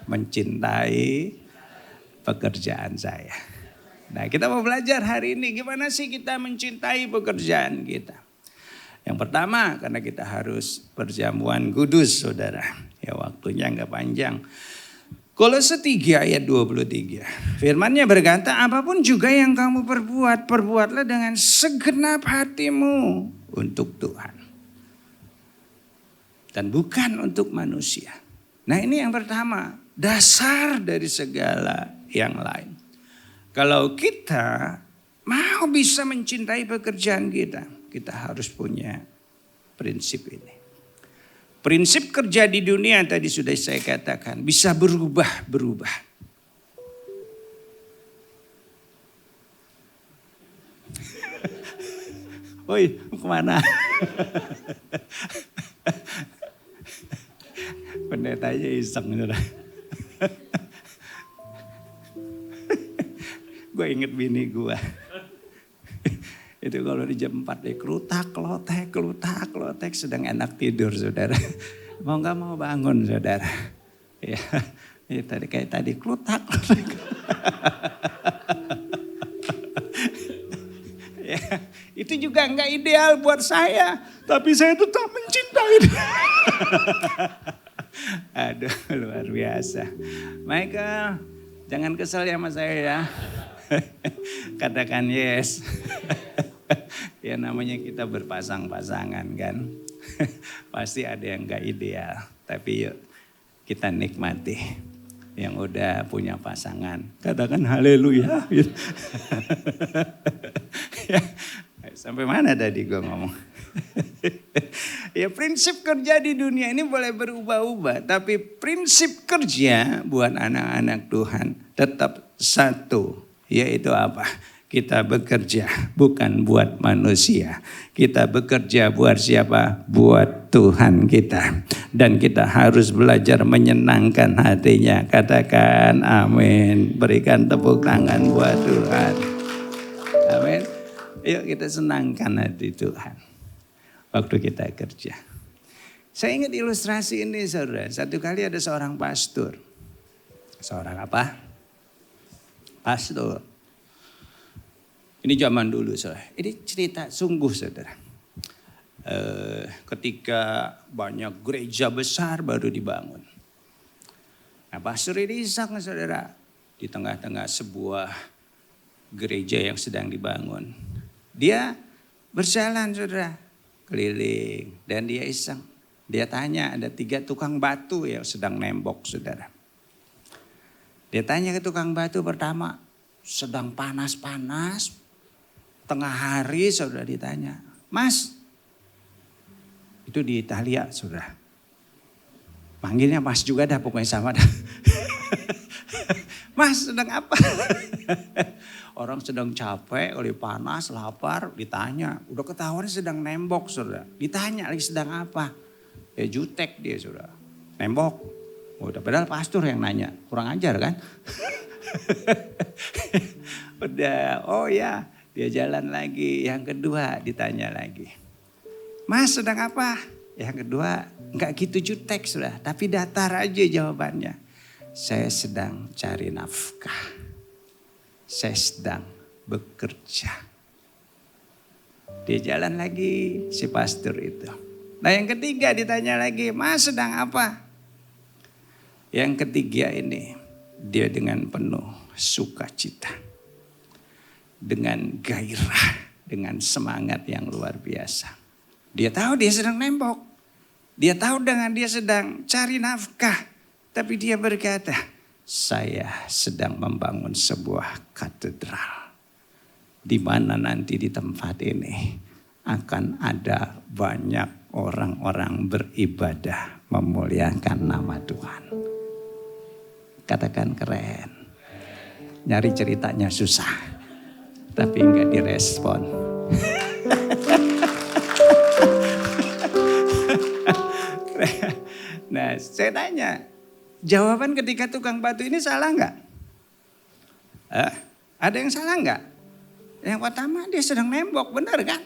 mencintai pekerjaan saya. Nah, kita mau belajar hari ini gimana sih kita mencintai pekerjaan kita. Yang pertama, karena kita harus perjamuan kudus, saudara. Ya, waktunya nggak panjang. Kolose 3 ayat 23. Firman-Nya berkata, apapun juga yang kamu perbuat, perbuatlah dengan segenap hatimu untuk Tuhan. Dan bukan untuk manusia. Nah ini yang pertama, dasar dari segala yang lain. Kalau kita mau bisa mencintai pekerjaan kita, kita harus punya prinsip ini. Prinsip kerja di dunia tadi sudah saya katakan bisa berubah-berubah. Woi, kemana? Pendetanya iseng. Gue inget bini gue. Itu kalau di jam 4 deh kelutak, klotek, sedang enak tidur saudara. Mau gak mau bangun saudara. Ya, tadi kayak tadi kelutak. Ya, itu juga gak ideal buat saya. Tapi saya tetap mencintai dia. Aduh luar biasa. Michael, jangan kesel ya sama saya ya. Katakan yes. Ya namanya kita berpasang-pasangan kan. Pasti ada yang gak ideal. Tapi yuk kita nikmati. Yang udah punya pasangan. Katakan haleluya. Ya, sampai mana tadi gue ngomong. Ya prinsip kerja di dunia ini boleh berubah-ubah. Tapi prinsip kerja buat anak-anak Tuhan tetap satu. Yaitu apa? Kita bekerja bukan buat manusia. Kita bekerja buat siapa? Buat Tuhan kita. Dan kita harus belajar menyenangkan hatinya. Katakan amin. Berikan tepuk tangan buat Tuhan. Amin. Yuk kita senangkan hati Tuhan. Waktu kita kerja. Saya ingat ilustrasi ini saudara. Satu kali ada seorang pastor. Seorang apa? Pastor. Ini zaman dulu saudara. Ini cerita sungguh saudara. Ketika banyak gereja besar baru dibangun. Nah pastor ini iseng saudara. Di tengah-tengah sebuah gereja yang sedang dibangun. Dia berjalan saudara. Keliling. Dan dia iseng. Dia tanya ada 3 tukang batu yang sedang nembok saudara. Dia tanya ke tukang batu pertama, sedang panas-panas, tengah hari saudara ditanya, Mas, itu di Italia saudara. Manggilnya Mas juga dah pokoknya sama dah. Mas sedang apa? Orang sedang capek, oleh panas, lapar, ditanya. Udah ketahuan sedang nembok saudara. Ditanya lagi sedang apa? Ya jutek dia saudara, nembok. Udah padahal pastor yang nanya, kurang ajar kan? Udah, oh ya dia jalan lagi. Yang kedua ditanya lagi. Mas sedang apa? Yang kedua enggak gitu jutek sudah. Tapi datar aja jawabannya. Saya sedang cari nafkah. Saya sedang bekerja. Dia jalan lagi si pastor itu. Nah yang ketiga ditanya lagi, Mas sedang apa? Yang ketiga ini, dia dengan penuh sukacita. Dengan gairah, dengan semangat yang luar biasa. Dia tahu dia sedang nembok. Dia tahu dengan dia sedang cari nafkah. Tapi dia berkata, saya sedang membangun sebuah katedral. Di mana nanti di tempat ini akan ada banyak orang-orang beribadah memuliakan nama Tuhan. Katakan keren. Nyari ceritanya susah. Tapi enggak direspon. Nah saya tanya. Jawaban ketika tukang batu ini salah enggak? Ada yang salah enggak? Yang pertama dia sedang nembok, benar kan?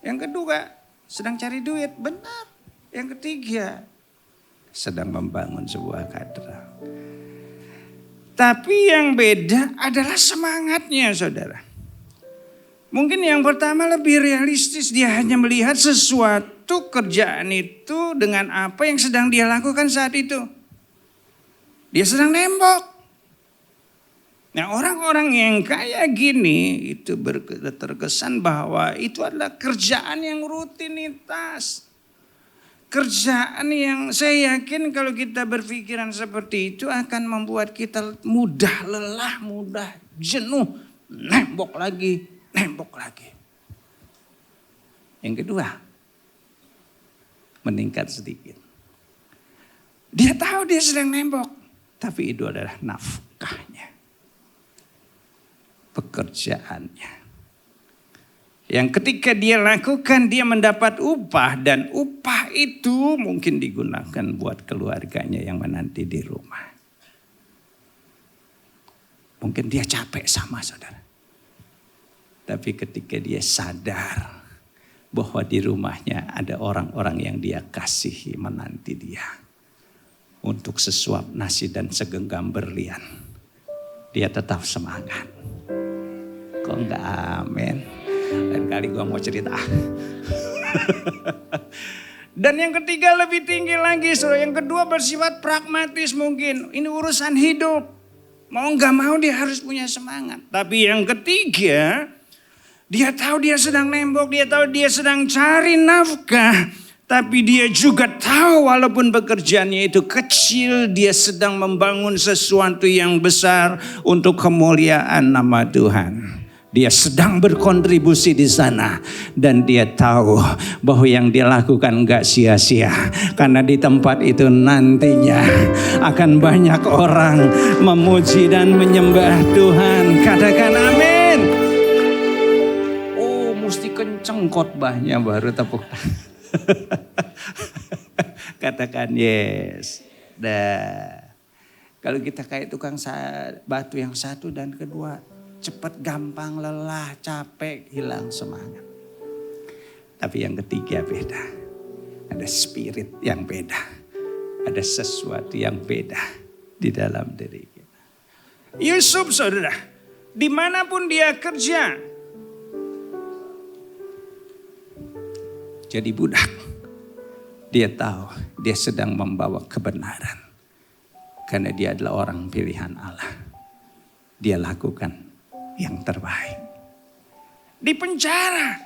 Yang kedua sedang cari duit, benar. Yang ketiga sedang membangun sebuah katedral. Tapi yang beda adalah semangatnya saudara. Mungkin yang pertama lebih realistis. Dia hanya melihat sesuatu kerjaan itu dengan apa yang sedang dia lakukan saat itu. Dia sedang nembok. Nah orang-orang yang kayak gini itu terkesan bahwa itu adalah kerjaan yang rutinitas. Kerjaan yang saya yakin kalau kita berpikiran seperti itu akan membuat kita mudah lelah, mudah jenuh, nembok lagi. Yang kedua, meningkat sedikit. Dia tahu dia sedang nembok, tapi itu adalah nafkahnya, pekerjaannya. Yang ketika dia lakukan, dia mendapat upah, dan upah itu mungkin digunakan buat keluarganya yang menanti di rumah. Mungkin dia capek sama saudara. Tapi ketika dia sadar bahwa di rumahnya ada orang-orang yang dia kasihi menanti dia untuk sesuap nasi dan segenggam berlian, dia tetap semangat. Kok enggak amin? Lain kali gue mau cerita. Dan yang ketiga lebih tinggi lagi. Yang kedua bersifat pragmatis mungkin. Ini urusan hidup. Mau gak mau dia harus punya semangat. Tapi yang ketiga, dia tahu dia sedang nembok. Dia tahu dia sedang cari nafkah. Tapi dia juga tahu walaupun pekerjaannya itu kecil, dia sedang membangun sesuatu yang besar untuk kemuliaan nama Tuhan. Dia sedang berkontribusi di sana dan dia tahu bahwa yang dia lakukan gak sia-sia. Karena di tempat itu nantinya akan banyak orang memuji dan menyembah Tuhan. Katakan amin. Oh, mesti kenceng khotbahnya baru tepuk tangan. Katakan yes. Dah. Kalau kita kayak tukang batu yang satu dan kedua, cepat, gampang, lelah, capek, hilang semangat. Tapi yang ketiga beda. Ada spirit yang beda. Ada sesuatu yang beda di dalam diri kita. Yusuf saudara, dimanapun dia kerja, jadi budak, dia tahu dia sedang membawa kebenaran. Karena dia adalah orang pilihan Allah. Dia lakukan yang terbaik. Di penjara,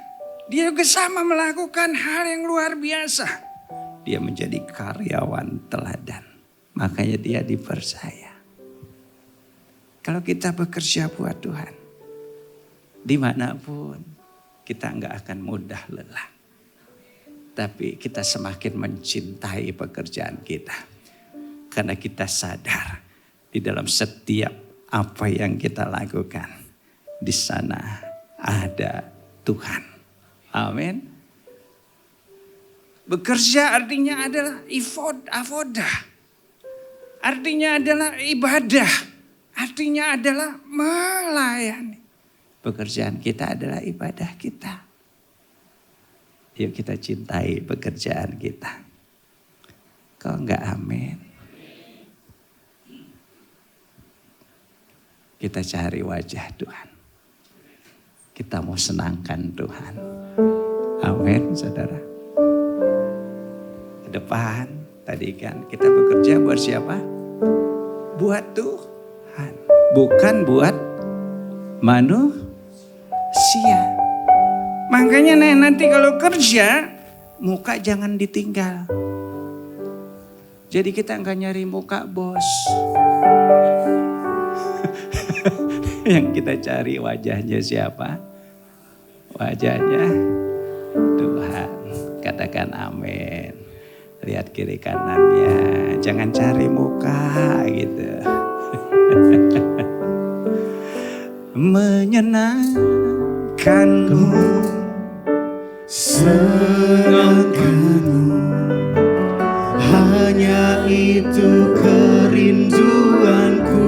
dia juga sama melakukan hal yang luar biasa. Dia menjadi karyawan teladan. Makanya dia dipercaya. Kalau kita bekerja buat Tuhan, dimanapun kita nggak akan mudah lelah. Tapi kita semakin mencintai pekerjaan kita. Karena kita sadar di dalam setiap apa yang kita lakukan, di sana ada Tuhan. Amin. Bekerja artinya adalah avoda. Artinya adalah ibadah. Artinya adalah melayani. Pekerjaan kita adalah ibadah kita. Yuk kita cintai pekerjaan kita. Kok enggak amin? Kita cari wajah Tuhan. Kita mau senangkan Tuhan. Amin saudara. Ke depan tadi kan kita bekerja buat siapa? Buat Tuhan. Bukan buat manusia. Makanya nanti kalau kerja, muka jangan ditinggal. Jadi kita enggak nyari muka bos. Yang kita cari wajahnya siapa? Wajahnya Tuhan. Katakan amin. Lihat kiri kanannya. Jangan cari muka gitu. Menyenangkanmu, senangkanmu, hanya itu kerinduanku.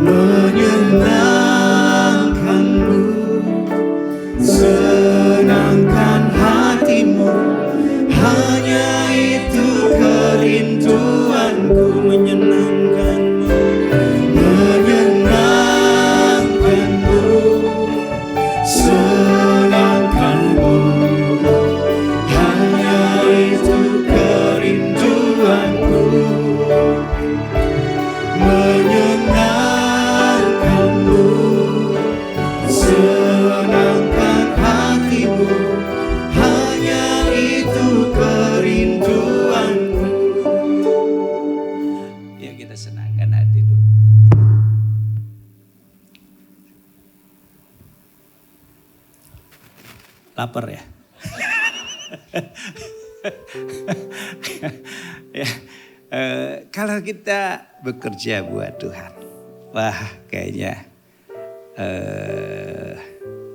Menyenangkanmu, senangkan hatimu, hanya itu kerinduanku. Menyenangkanmu, menyenangkanmu, senangkanmu, hanya itu kerinduanku. Lapar ya? Ya, kalau kita bekerja buat Tuhan, wah kayaknya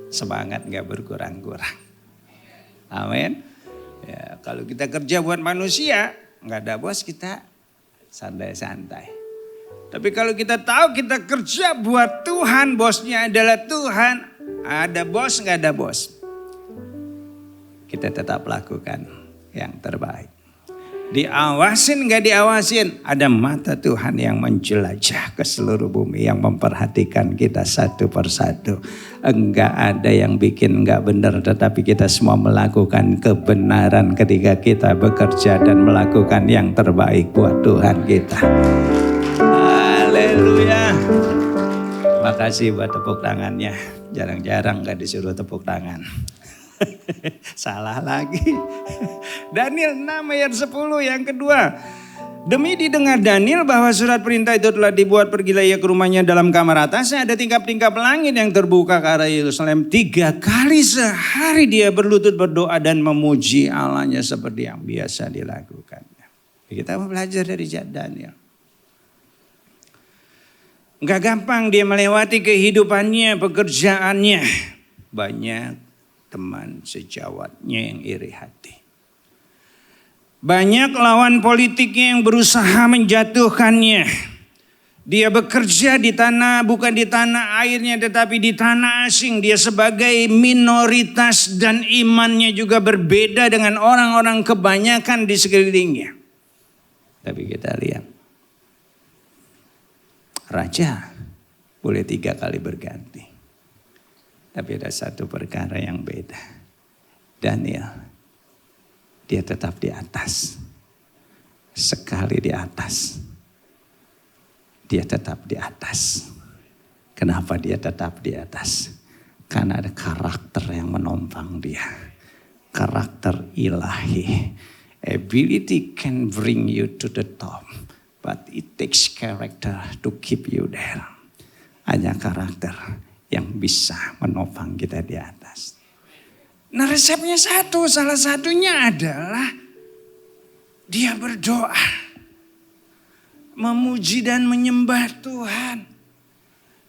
semangat nggak berkurang-kurang. Amin. Ya, kalau kita kerja buat manusia, nggak ada bos, kita santai-santai. Tapi kalau kita tahu kita kerja buat Tuhan, bosnya adalah Tuhan, ada bos nggak ada bos, kita tetap lakukan yang terbaik. Diawasin gak diawasin, ada mata Tuhan yang menjelajah ke seluruh bumi, yang memperhatikan kita satu persatu. Enggak ada yang bikin enggak benar, tetapi kita semua melakukan kebenaran ketika kita bekerja dan melakukan yang terbaik buat Tuhan kita. Haleluya. Makasih buat tepuk tangannya. Jarang-jarang gak disuruh tepuk tangan. Salah lagi. Daniel 6 ayat 10 yang kedua. Demi didengar Daniel bahwa surat perintah itu telah dibuat, pergilah ia ke rumahnya, dalam kamar atasnya ada tingkap-tingkap langit yang terbuka ke arah Yerusalem. 3 kali sehari dia berlutut berdoa dan memuji Allahnya seperti yang biasa dilakukannya. Kita mau belajar dari Daniel. Enggak gampang dia melewati kehidupannya, pekerjaannya. Banyak teman sejawatnya yang iri hati. Banyak lawan politiknya yang berusaha menjatuhkannya. Dia bekerja di tanah, bukan di tanah airnya tetapi di tanah asing. Dia sebagai minoritas dan imannya juga berbeda dengan orang-orang kebanyakan di sekelilingnya. Tapi kita lihat, raja boleh 3 kali berganti. Tapi ada satu perkara yang beda. Daniel, dia tetap di atas. Sekali di atas, dia tetap di atas. Kenapa dia tetap di atas? Karena ada karakter yang menopang dia. Karakter ilahi. Ability can bring you to the top, but it takes character to keep you there. Hanya karakter yang bisa menopang kita di atas. Nah, resepnya satu, salah satunya adalah dia berdoa, memuji dan menyembah Tuhan.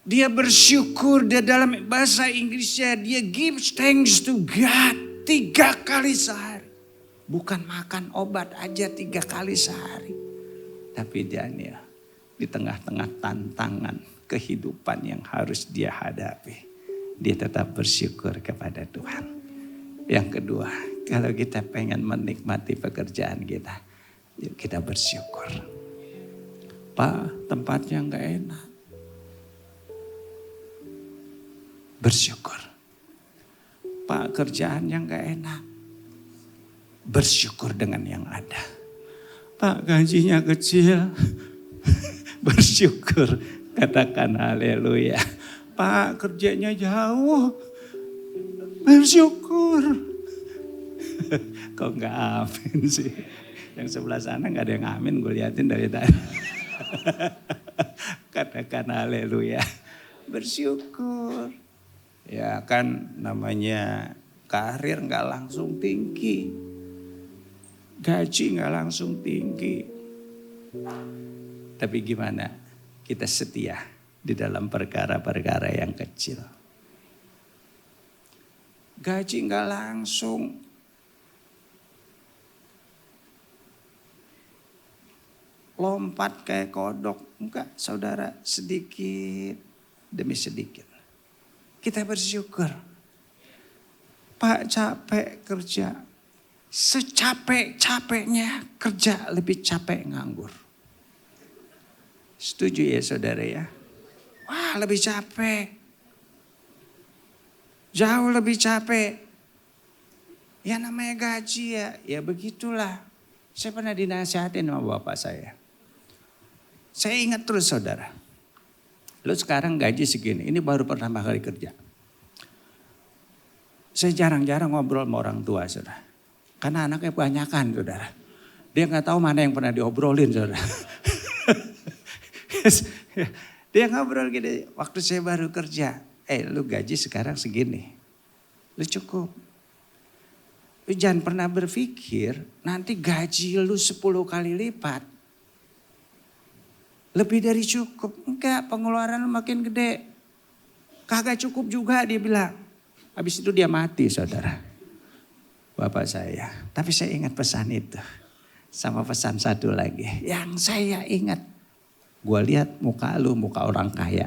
Dia bersyukur, dia dalam bahasa Inggrisnya dia gives thanks to God 3 kali sehari. Bukan makan obat aja 3 kali sehari. Tapi Daniel di tengah-tengah tantangan kehidupan yang harus dia hadapi, dia tetap bersyukur kepada Tuhan. Yang kedua, kalau kita pengen menikmati pekerjaan kita, yuk kita bersyukur. Pak, tempatnya gak enak. Bersyukur. Pak, kerjaannya gak enak. Bersyukur dengan yang ada. Pak, gajinya kecil. Bersyukur. Katakan haleluya. Pak, kerjanya jauh. Bersyukur. Kok gak amin sih? Yang sebelah sana gak ada yang amin, gue liatin dari tadi. Katakan haleluya. Bersyukur. Ya kan namanya karir gak langsung tinggi. Gaji gak langsung tinggi. Tapi gimana? Kita setia di dalam perkara-perkara yang kecil. Gaji gak langsung. Lompat kayak kodok. Enggak, saudara, sedikit demi sedikit. Kita bersyukur. Pak, capek kerja. Secapek-capeknya kerja, lebih capek nganggur. Setuju ya saudara ya? Wah, lebih capek. Jauh lebih capek. Ya namanya gaji ya begitulah. Saya pernah dinasihatin sama bapak saya. Saya ingat terus saudara. Lu sekarang gaji segini, ini baru pertama kali kerja. Saya jarang-jarang ngobrol sama orang tua saudara. Karena anaknya kebanyakan saudara. Dia gak tahu mana yang pernah diobrolin saudara. Dia ngobrol gini, waktu saya baru kerja. Lu gaji sekarang segini. Lu cukup. Lu jangan pernah berpikir nanti gaji lu 10 kali lipat. Lebih dari cukup. Enggak, pengeluaran lu makin gede. Kagak cukup juga dia bilang. Habis itu dia mati saudara. Bapak saya. Tapi saya ingat pesan itu. Sama pesan satu lagi. Yang saya ingat. Gua lihat muka lu, muka orang kaya.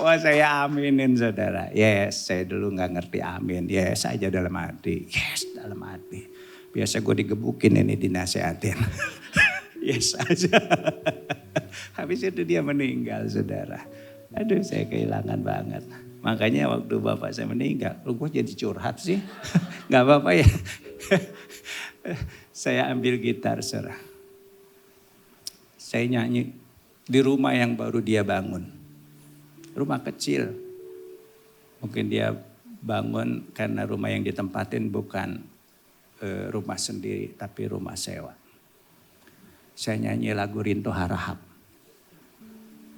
Wah saya aminin saudara. Yes, saya dulu gak ngerti amin. Yes aja dalam hati. Yes dalam hati. Biasa gue digebukin ini dinasehatin. Yes aja. Habis itu dia meninggal saudara. Aduh saya kehilangan banget. Makanya waktu bapak saya meninggal. Gue jadi curhat sih. Gak apa-apa ya. Saya ambil gitar saudara. Saya nyanyi di rumah yang baru dia bangun. Rumah kecil. Mungkin dia bangun karena rumah yang ditempatin bukan rumah sendiri tapi rumah sewa. Saya nyanyi lagu Rinto Harahap.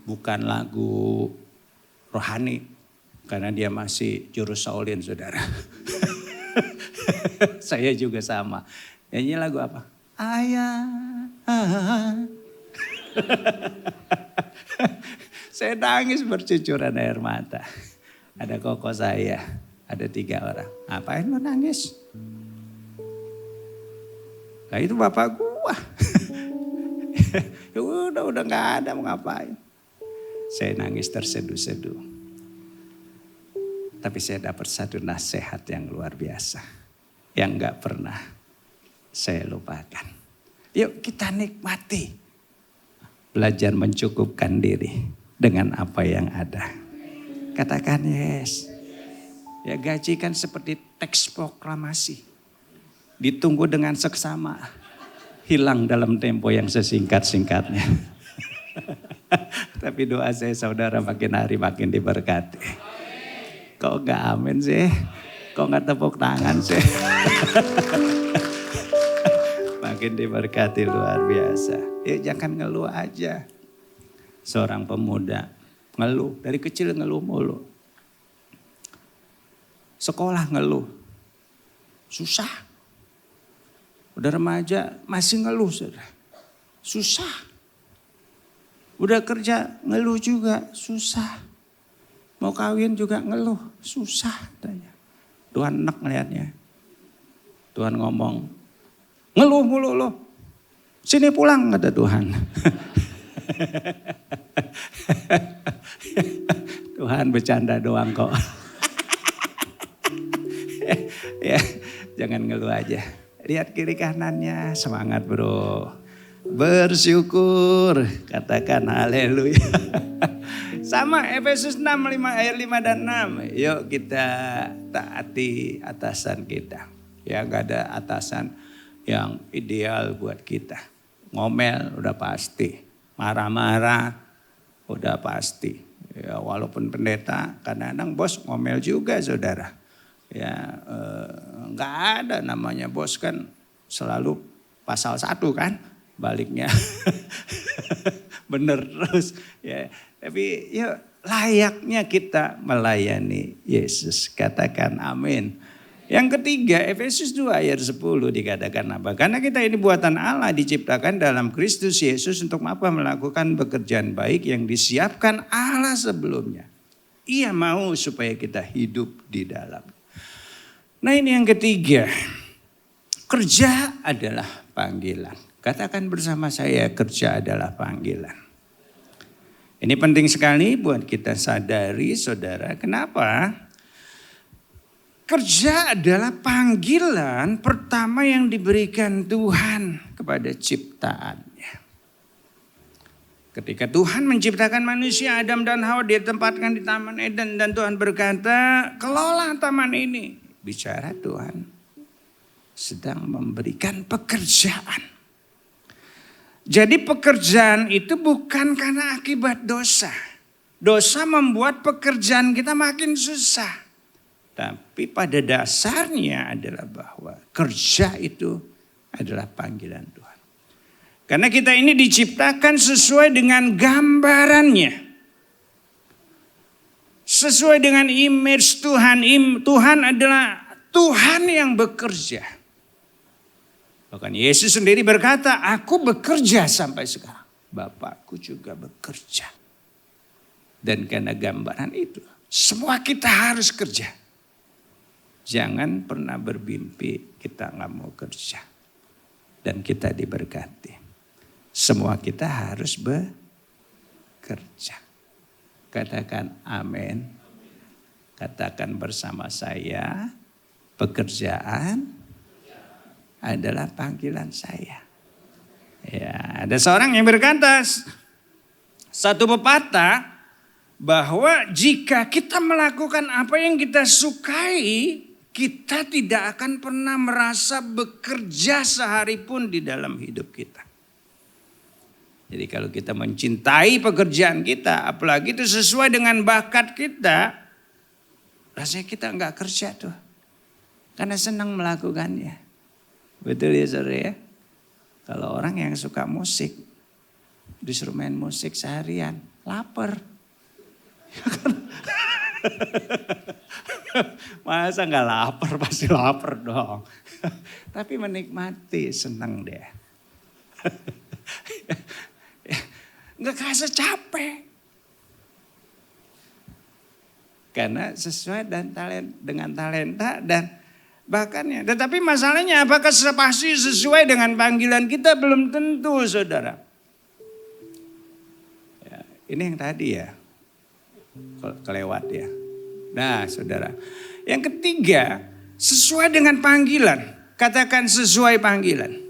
Bukan lagu rohani karena dia masih jurus Shaolin saudara. Saya juga sama. Nyanyi lagu apa? Ayah. Saya nangis bercucuran air mata. Ada koko saya, ada 3 orang. Ngapain lo nangis? Nah itu bapak gua. Ya udah gak ada mau ngapain. Saya nangis terseduh-seduh. Tapi saya dapat satu nasihat yang luar biasa. Yang gak pernah saya lupakan. Yuk kita nikmati. Belajar mencukupkan diri. Dengan apa yang ada. Katakan yes. Ya gaji kan seperti teks proklamasi. Ditunggu dengan seksama. Hilang dalam tempo yang sesingkat-singkatnya. Tapi doa saya saudara makin hari makin diberkati. Kok gak amin sih? Kok gak tepuk tangan sih? Makin diberkati luar biasa. Ya jangan ngeluh aja. Seorang pemuda ngeluh, dari kecil ngeluh mulu. Sekolah ngeluh, susah. Udah remaja masih ngeluh, saudara. Susah. Udah kerja ngeluh juga, susah. Mau kawin juga ngeluh, susah. Tuhan enak ngeliatnya. Tuhan ngomong, ngeluh mulu lo. Sini pulang kata Tuhan. Tuhan bercanda doang kok. Ya, jangan ngeluh aja. Lihat kiri kanannya, semangat bro. Bersyukur, katakan haleluya. Sama Efesus 6 ayat 5 dan 6. Yuk kita taati atasan kita. Ya gak ada atasan yang ideal buat kita. Ngomel udah pasti. Marah-marah udah pasti. Ya, walaupun pendeta kadang-kadang bos ngomel juga saudara. Ya nggak ada namanya bos kan selalu pasal 1 kan baliknya. Bener terus. Ya, tapi ya layaknya kita melayani Yesus. Katakan amin. Yang ketiga, Efesus 2 ayat 10 dikatakan apa? Karena kita ini buatan Allah diciptakan dalam Kristus Yesus untuk apa? Melakukan pekerjaan baik yang disiapkan Allah sebelumnya. Ia mau supaya kita hidup di dalam. Nah ini yang ketiga, kerja adalah panggilan. Katakan bersama saya, kerja adalah panggilan. Ini penting sekali buat kita sadari saudara, kenapa? Kerja adalah panggilan pertama yang diberikan Tuhan kepada ciptaannya. Ketika Tuhan menciptakan manusia, Adam dan Hawa ditempatkan di Taman Eden. Dan Tuhan berkata, kelola taman ini. Bicara Tuhan sedang memberikan pekerjaan. Jadi pekerjaan itu bukan karena akibat dosa. Dosa membuat pekerjaan kita makin susah. Tapi pada dasarnya adalah bahwa kerja itu adalah panggilan Tuhan. Karena kita ini diciptakan sesuai dengan gambarannya. Sesuai dengan image Tuhan, Tuhan adalah Tuhan yang bekerja. Bahkan Yesus sendiri berkata, aku bekerja sampai sekarang. Bapakku juga bekerja. Dan karena gambaran itu, semua kita harus kerja. Jangan pernah bermimpi kita nggak mau kerja. Dan kita diberkati. Semua kita harus bekerja. Katakan amin. Katakan bersama saya, pekerjaan adalah panggilan saya. Ya, ada seorang yang berkata, satu pepatah, bahwa jika kita melakukan apa yang kita sukai, kita tidak akan pernah merasa bekerja sehari pun di dalam hidup kita. Jadi kalau kita mencintai pekerjaan kita, apalagi itu sesuai dengan bakat kita, rasanya kita nggak kerja tuh. Karena senang melakukannya. Betul ya saudara ya? Kalau orang yang suka musik, disuruh main musik seharian, lapar. Masa nggak lapar? Pasti lapar dong. Tapi menikmati, senang deh. Nggak kerasa capek. Karena sesuai dengan talenta dan bakatnya. Tetapi masalahnya apakah pasti sesuai dengan panggilan kita? Belum tentu saudara. Ya, ini yang tadi ya. Kelewat ya. Nah saudara. Yang ketiga, sesuai dengan panggilan. Katakan sesuai panggilan.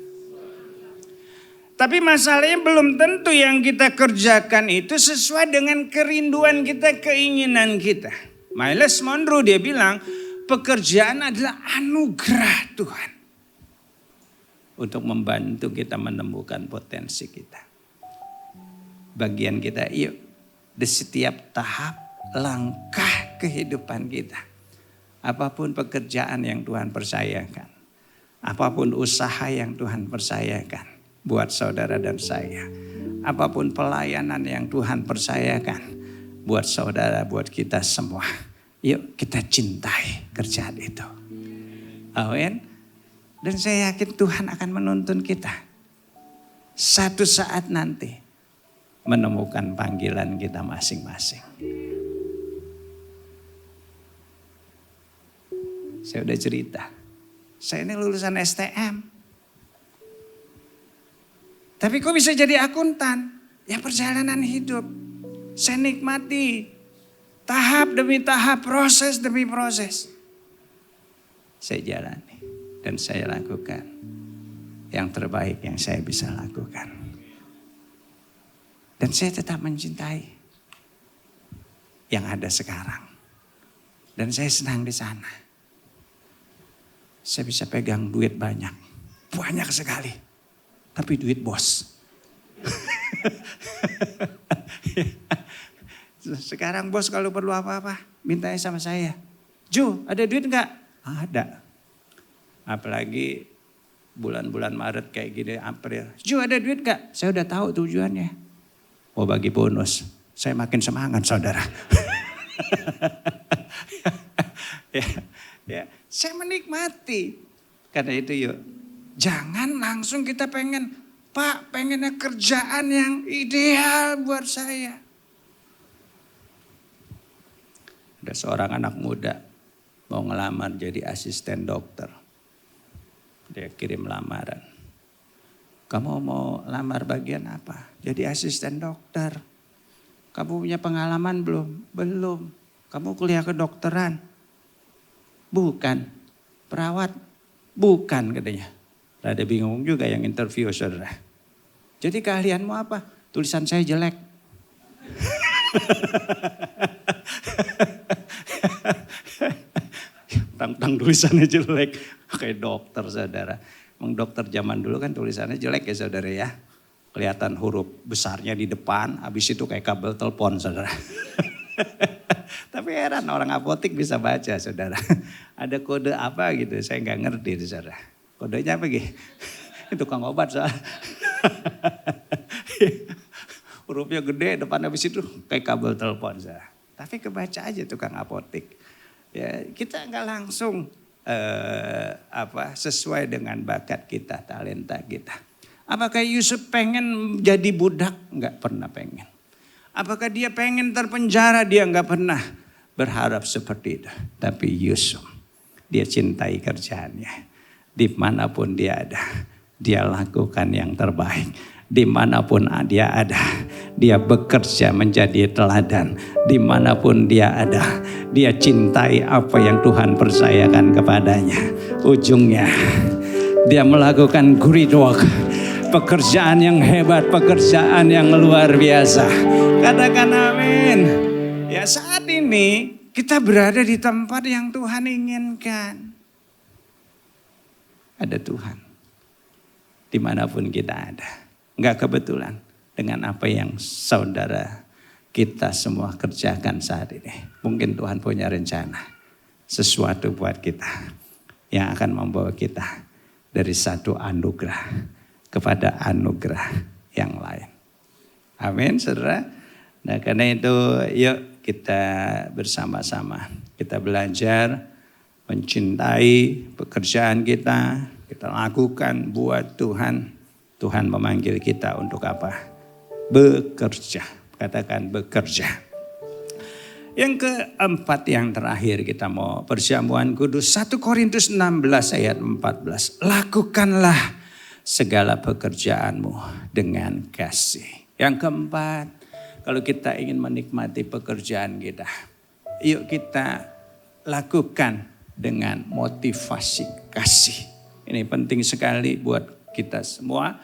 Tapi masalahnya belum tentu yang kita kerjakan itu sesuai dengan kerinduan kita, keinginan kita. Miles Monroe dia bilang, pekerjaan adalah anugerah Tuhan. Untuk membantu kita menemukan potensi kita. Bagian kita, yuk. Di setiap tahap langkah kehidupan kita. Apapun pekerjaan yang Tuhan percayakan. Apapun usaha yang Tuhan percayakan. Buat saudara dan saya. Apapun pelayanan yang Tuhan percayakan. Buat saudara, buat kita semua. Yuk kita cintai kerjaan itu. Amin. Dan saya yakin Tuhan akan menuntun kita. Satu saat nanti. Menemukan panggilan kita masing-masing. Saya udah cerita. Saya ini lulusan STM. Tapi kok bisa jadi akuntan? Ya perjalanan hidup. Saya nikmati. Tahap demi tahap, proses demi proses. Saya jalani. Dan saya lakukan. Yang terbaik yang saya bisa lakukan. Dan saya tetap mencintai yang ada sekarang. Dan saya senang di sana. Saya bisa pegang duit banyak. Banyak sekali. Tapi duit bos. Sekarang bos kalau perlu apa-apa, mintanya sama saya. Ju, ada duit enggak? Ada. Apalagi bulan-bulan Maret kayak gini, April. Ju, ada duit enggak? Saya udah tahu tujuannya. Mau bagi bonus. Saya makin semangat saudara. ya, saya menikmati. Karena itu yuk. Jangan langsung kita pengen. Pak pengennya kerjaan yang ideal buat saya. Ada seorang anak muda. Mau ngelamar jadi asisten dokter. Dia kirim lamaran. Kamu mau lamar bagian apa? Jadi asisten dokter. Kamu punya pengalaman belum? Belum. Kamu kuliah kedokteran? Bukan. Perawat? Bukan katanya. Rada bingung juga yang interview saudara. Jadi keahlianmu apa? Tulisan saya jelek. Tang-tang tulisannya jelek. Kayak dokter saudara. Emang dokter zaman dulu kan tulisannya jelek ya saudara ya. Kelihatan huruf besarnya di depan, habis itu kayak kabel telepon saudara. Tapi heran orang apotik bisa baca saudara. Ada kode apa gitu, saya nggak ngerti itu saudara. Kodenya apa gitu? Itu tukang obat soal. Hurufnya gede, depan habis itu kayak kabel telepon saudara. Tapi kebaca aja tukang apotek. Ya, kita nggak langsung sesuai dengan bakat kita, talenta kita. Apakah Yusuf pengen jadi budak? Nggak pernah pengen. Apakah dia pengen terpenjara? Dia nggak pernah berharap seperti itu. Tapi Yusuf, dia cintai kerjaannya. Dimanapun dia ada, dia lakukan yang terbaik. Dimanapun dia ada, dia bekerja menjadi teladan. Dimanapun dia ada, dia cintai apa yang Tuhan percayakan kepadanya. Ujungnya, dia melakukan great work. Pekerjaan yang hebat, pekerjaan yang luar biasa. Katakan amin. Ya, saat ini kita berada di tempat yang Tuhan inginkan. Ada Tuhan. Dimanapun kita ada. Enggak kebetulan dengan apa yang saudara kita semua kerjakan saat ini. Mungkin Tuhan punya rencana. Sesuatu buat kita. Yang akan membawa kita dari satu anugerah kepada anugerah yang lain. Amin, saudara. Nah, karena itu yuk kita bersama-sama. Kita belajar mencintai pekerjaan kita. Kita lakukan buat Tuhan. Tuhan memanggil kita untuk apa? Bekerja. Katakan bekerja. Yang keempat yang terakhir kita mau perjamuan kudus. 1 Korintus 16 ayat 14. Lakukanlah segala pekerjaanmu dengan kasih. Yang keempat, kalau kita ingin menikmati pekerjaan kita, yuk kita lakukan dengan motivasi kasih. Ini penting sekali buat kita semua.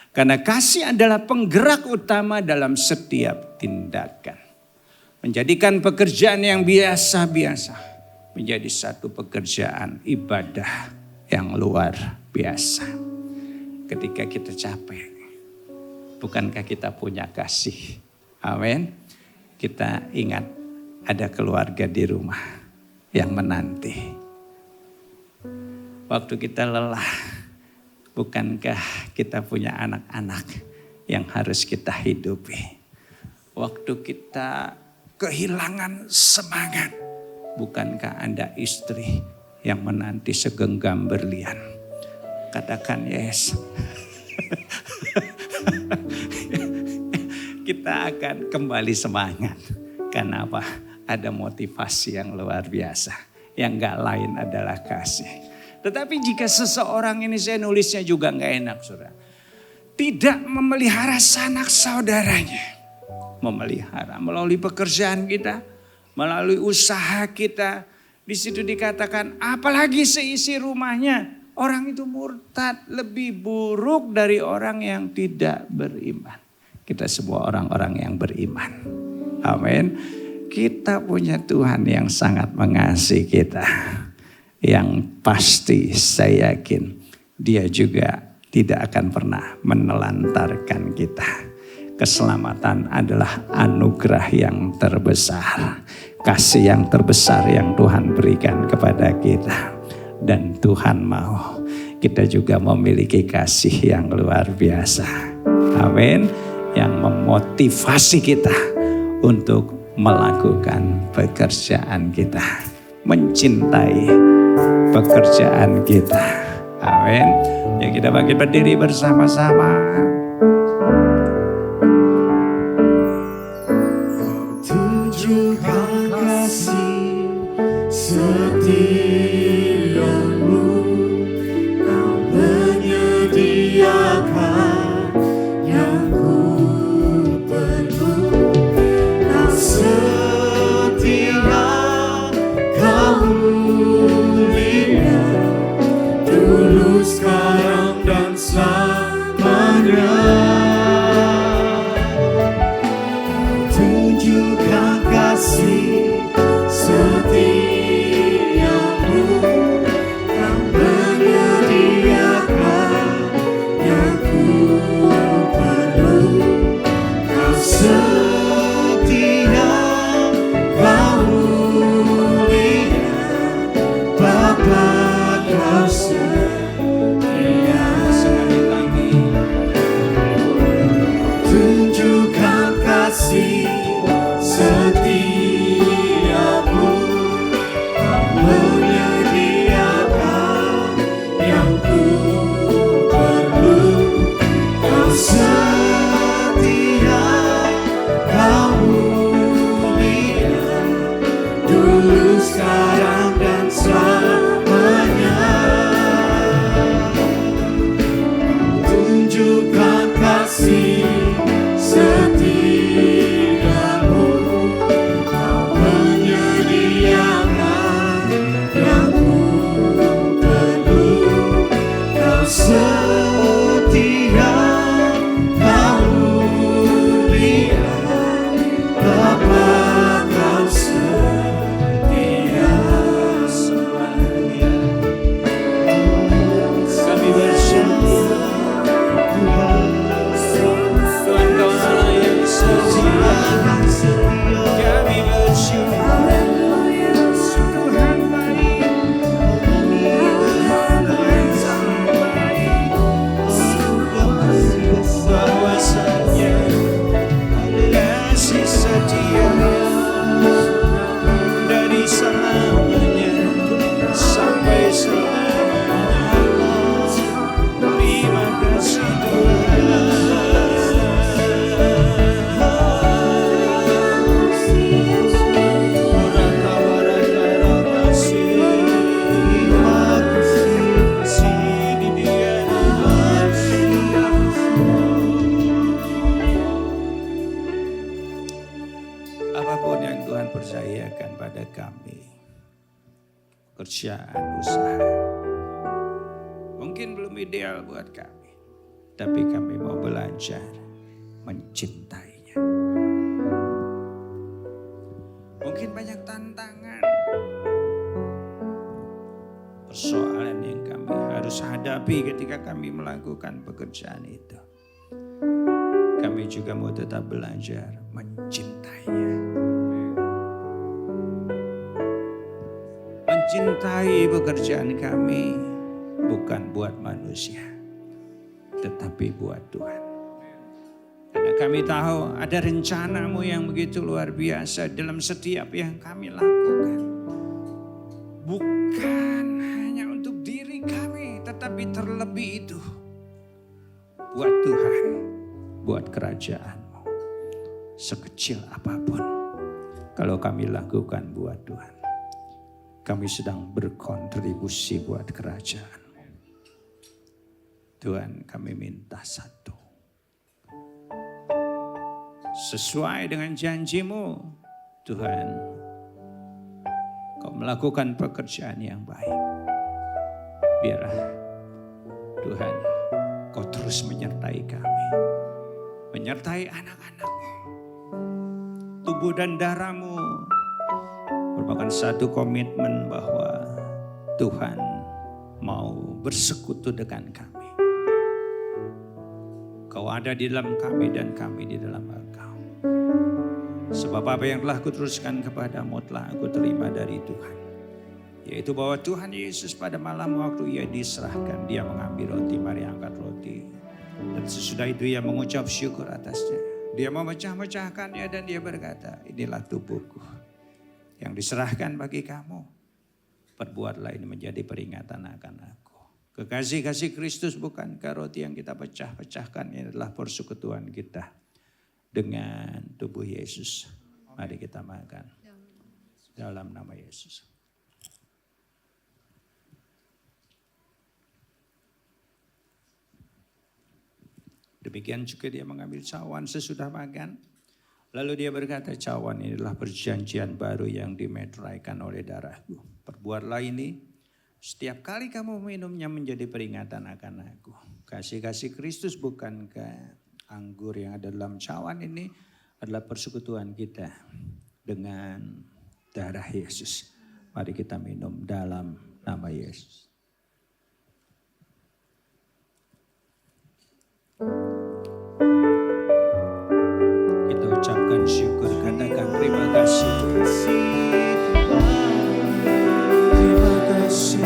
Karena kasih adalah penggerak utama dalam setiap tindakan. Menjadikan pekerjaan yang biasa-biasa menjadi satu pekerjaan ibadah yang luar biasa. Ketika kita capek, bukankah kita punya kasih? Amin. Kita ingat ada keluarga di rumah yang menanti. Waktu kita lelah, bukankah kita punya anak-anak yang harus kita hidupi? Waktu kita kehilangan semangat, bukankah Anda istri yang menanti segenggam berlian? Katakan yes. Kita akan kembali semangat. Karena apa? Ada motivasi yang luar biasa. Yang gak lain adalah kasih. Tetapi jika seseorang ini, saya nulisnya juga gak enak, saudara. Tidak memelihara sanak saudaranya. Memelihara melalui pekerjaan kita, melalui usaha kita. Di situ dikatakan apalagi seisi rumahnya. Orang itu murtad, lebih buruk dari orang yang tidak beriman. Kita semua orang-orang yang beriman. Amin. Kita punya Tuhan yang sangat mengasihi kita. Yang pasti saya yakin dia juga tidak akan pernah menelantarkan kita. Keselamatan adalah anugerah yang terbesar. Kasih yang terbesar yang Tuhan berikan kepada kita. Dan Tuhan mau kita juga memiliki kasih yang luar biasa. Amin. Yang memotivasi kita untuk melakukan pekerjaan kita. Mencintai pekerjaan kita. Amin. Ya, kita bangkit berdiri bersama-sama. Tunjukkan kasih setiamu, kau menyediakan yang ku perlu. Kau setia, kau mulia, dulu, sekarang, dan selamanya. pekerjaan usaha. Mungkin belum ideal buat kami, tapi kami mau belajar mencintainya. Mungkin banyak tantangan, persoalan yang kami harus hadapi ketika kami melakukan pekerjaan itu. Kami juga mau tetap belajar mencintainya. Mencintai pekerjaan kami bukan buat manusia, tetapi buat Tuhan. Karena kami tahu ada rencanamu yang begitu luar biasa dalam setiap yang kami lakukan. Bukan hanya untuk diri kami, tetapi terlebih itu buat Tuhan, buat kerajaan-Mu. Sekecil apapun, kalau kami lakukan buat Tuhan, kami sedang berkontribusi buat kerajaan-Mu. Tuhan, kami minta satu. Sesuai dengan janji-Mu, Tuhan, Kau melakukan pekerjaan yang baik. Biarlah Tuhan, Kau terus menyertai kami, menyertai anak-anak-Mu. Tubuh dan darah-Mu merupakan satu komitmen bahwa Tuhan mau bersekutu dengan kami. Kau ada di dalam kami dan kami di dalam Engkau. Sebab apa yang telah kuteruskan kepadamu telah aku terima dari Tuhan. Yaitu bahwa Tuhan Yesus pada malam waktu ia diserahkan, dia mengambil roti, mari angkat roti. Dan sesudah itu ia mengucap syukur atasnya. Dia memecah-mecahkannya dan dia berkata, inilah tubuhku yang diserahkan bagi kamu. Perbuatlah ini menjadi peringatan akan aku. Kekasih-kasih Kristus bukankah roti yang kita pecah-pecahkan ini adalah persekutuan kita dengan tubuh Yesus. Mari kita makan dalam nama Yesus. Demikian juga dia mengambil cawan sesudah makan. Lalu dia berkata, cawan ini adalah perjanjian baru yang dimeteraikan oleh darahku. Perbuatlah ini setiap kali kamu minumnya menjadi peringatan akan aku. Kasih-kasih Kristus bukankah anggur yang ada dalam cawan ini adalah persekutuan kita dengan darah Yesus. Mari kita minum dalam nama Yesus. Kita ucapkan syukur, katakan terima kasih. Terima kasih.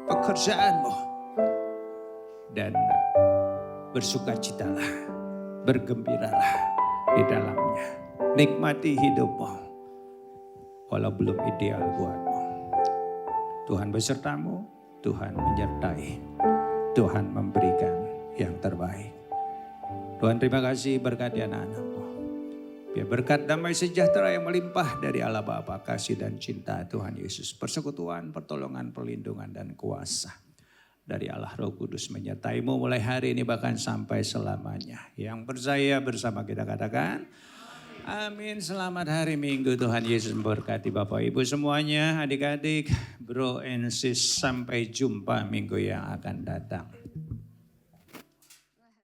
Pekerjaanmu dan bersukacitalah, bergembiralah di dalamnya. Nikmati hidupmu walau belum ideal buatmu. Tuhan besertamu, Tuhan menyertai, Tuhan memberikan yang terbaik. Tuhan terima kasih berkati anak-anakmu. Biar berkat damai sejahtera yang melimpah dari Allah Bapa, kasih dan cinta Tuhan Yesus, persekutuan, pertolongan, perlindungan dan kuasa dari Allah Roh Kudus menyertaimu mulai hari ini bahkan sampai selamanya. Yang percaya bersama kita katakan Amin. Selamat hari Minggu. Tuhan Yesus memberkati Bapak Ibu semuanya, adik-adik, bro and sis. Sampai jumpa minggu yang akan datang.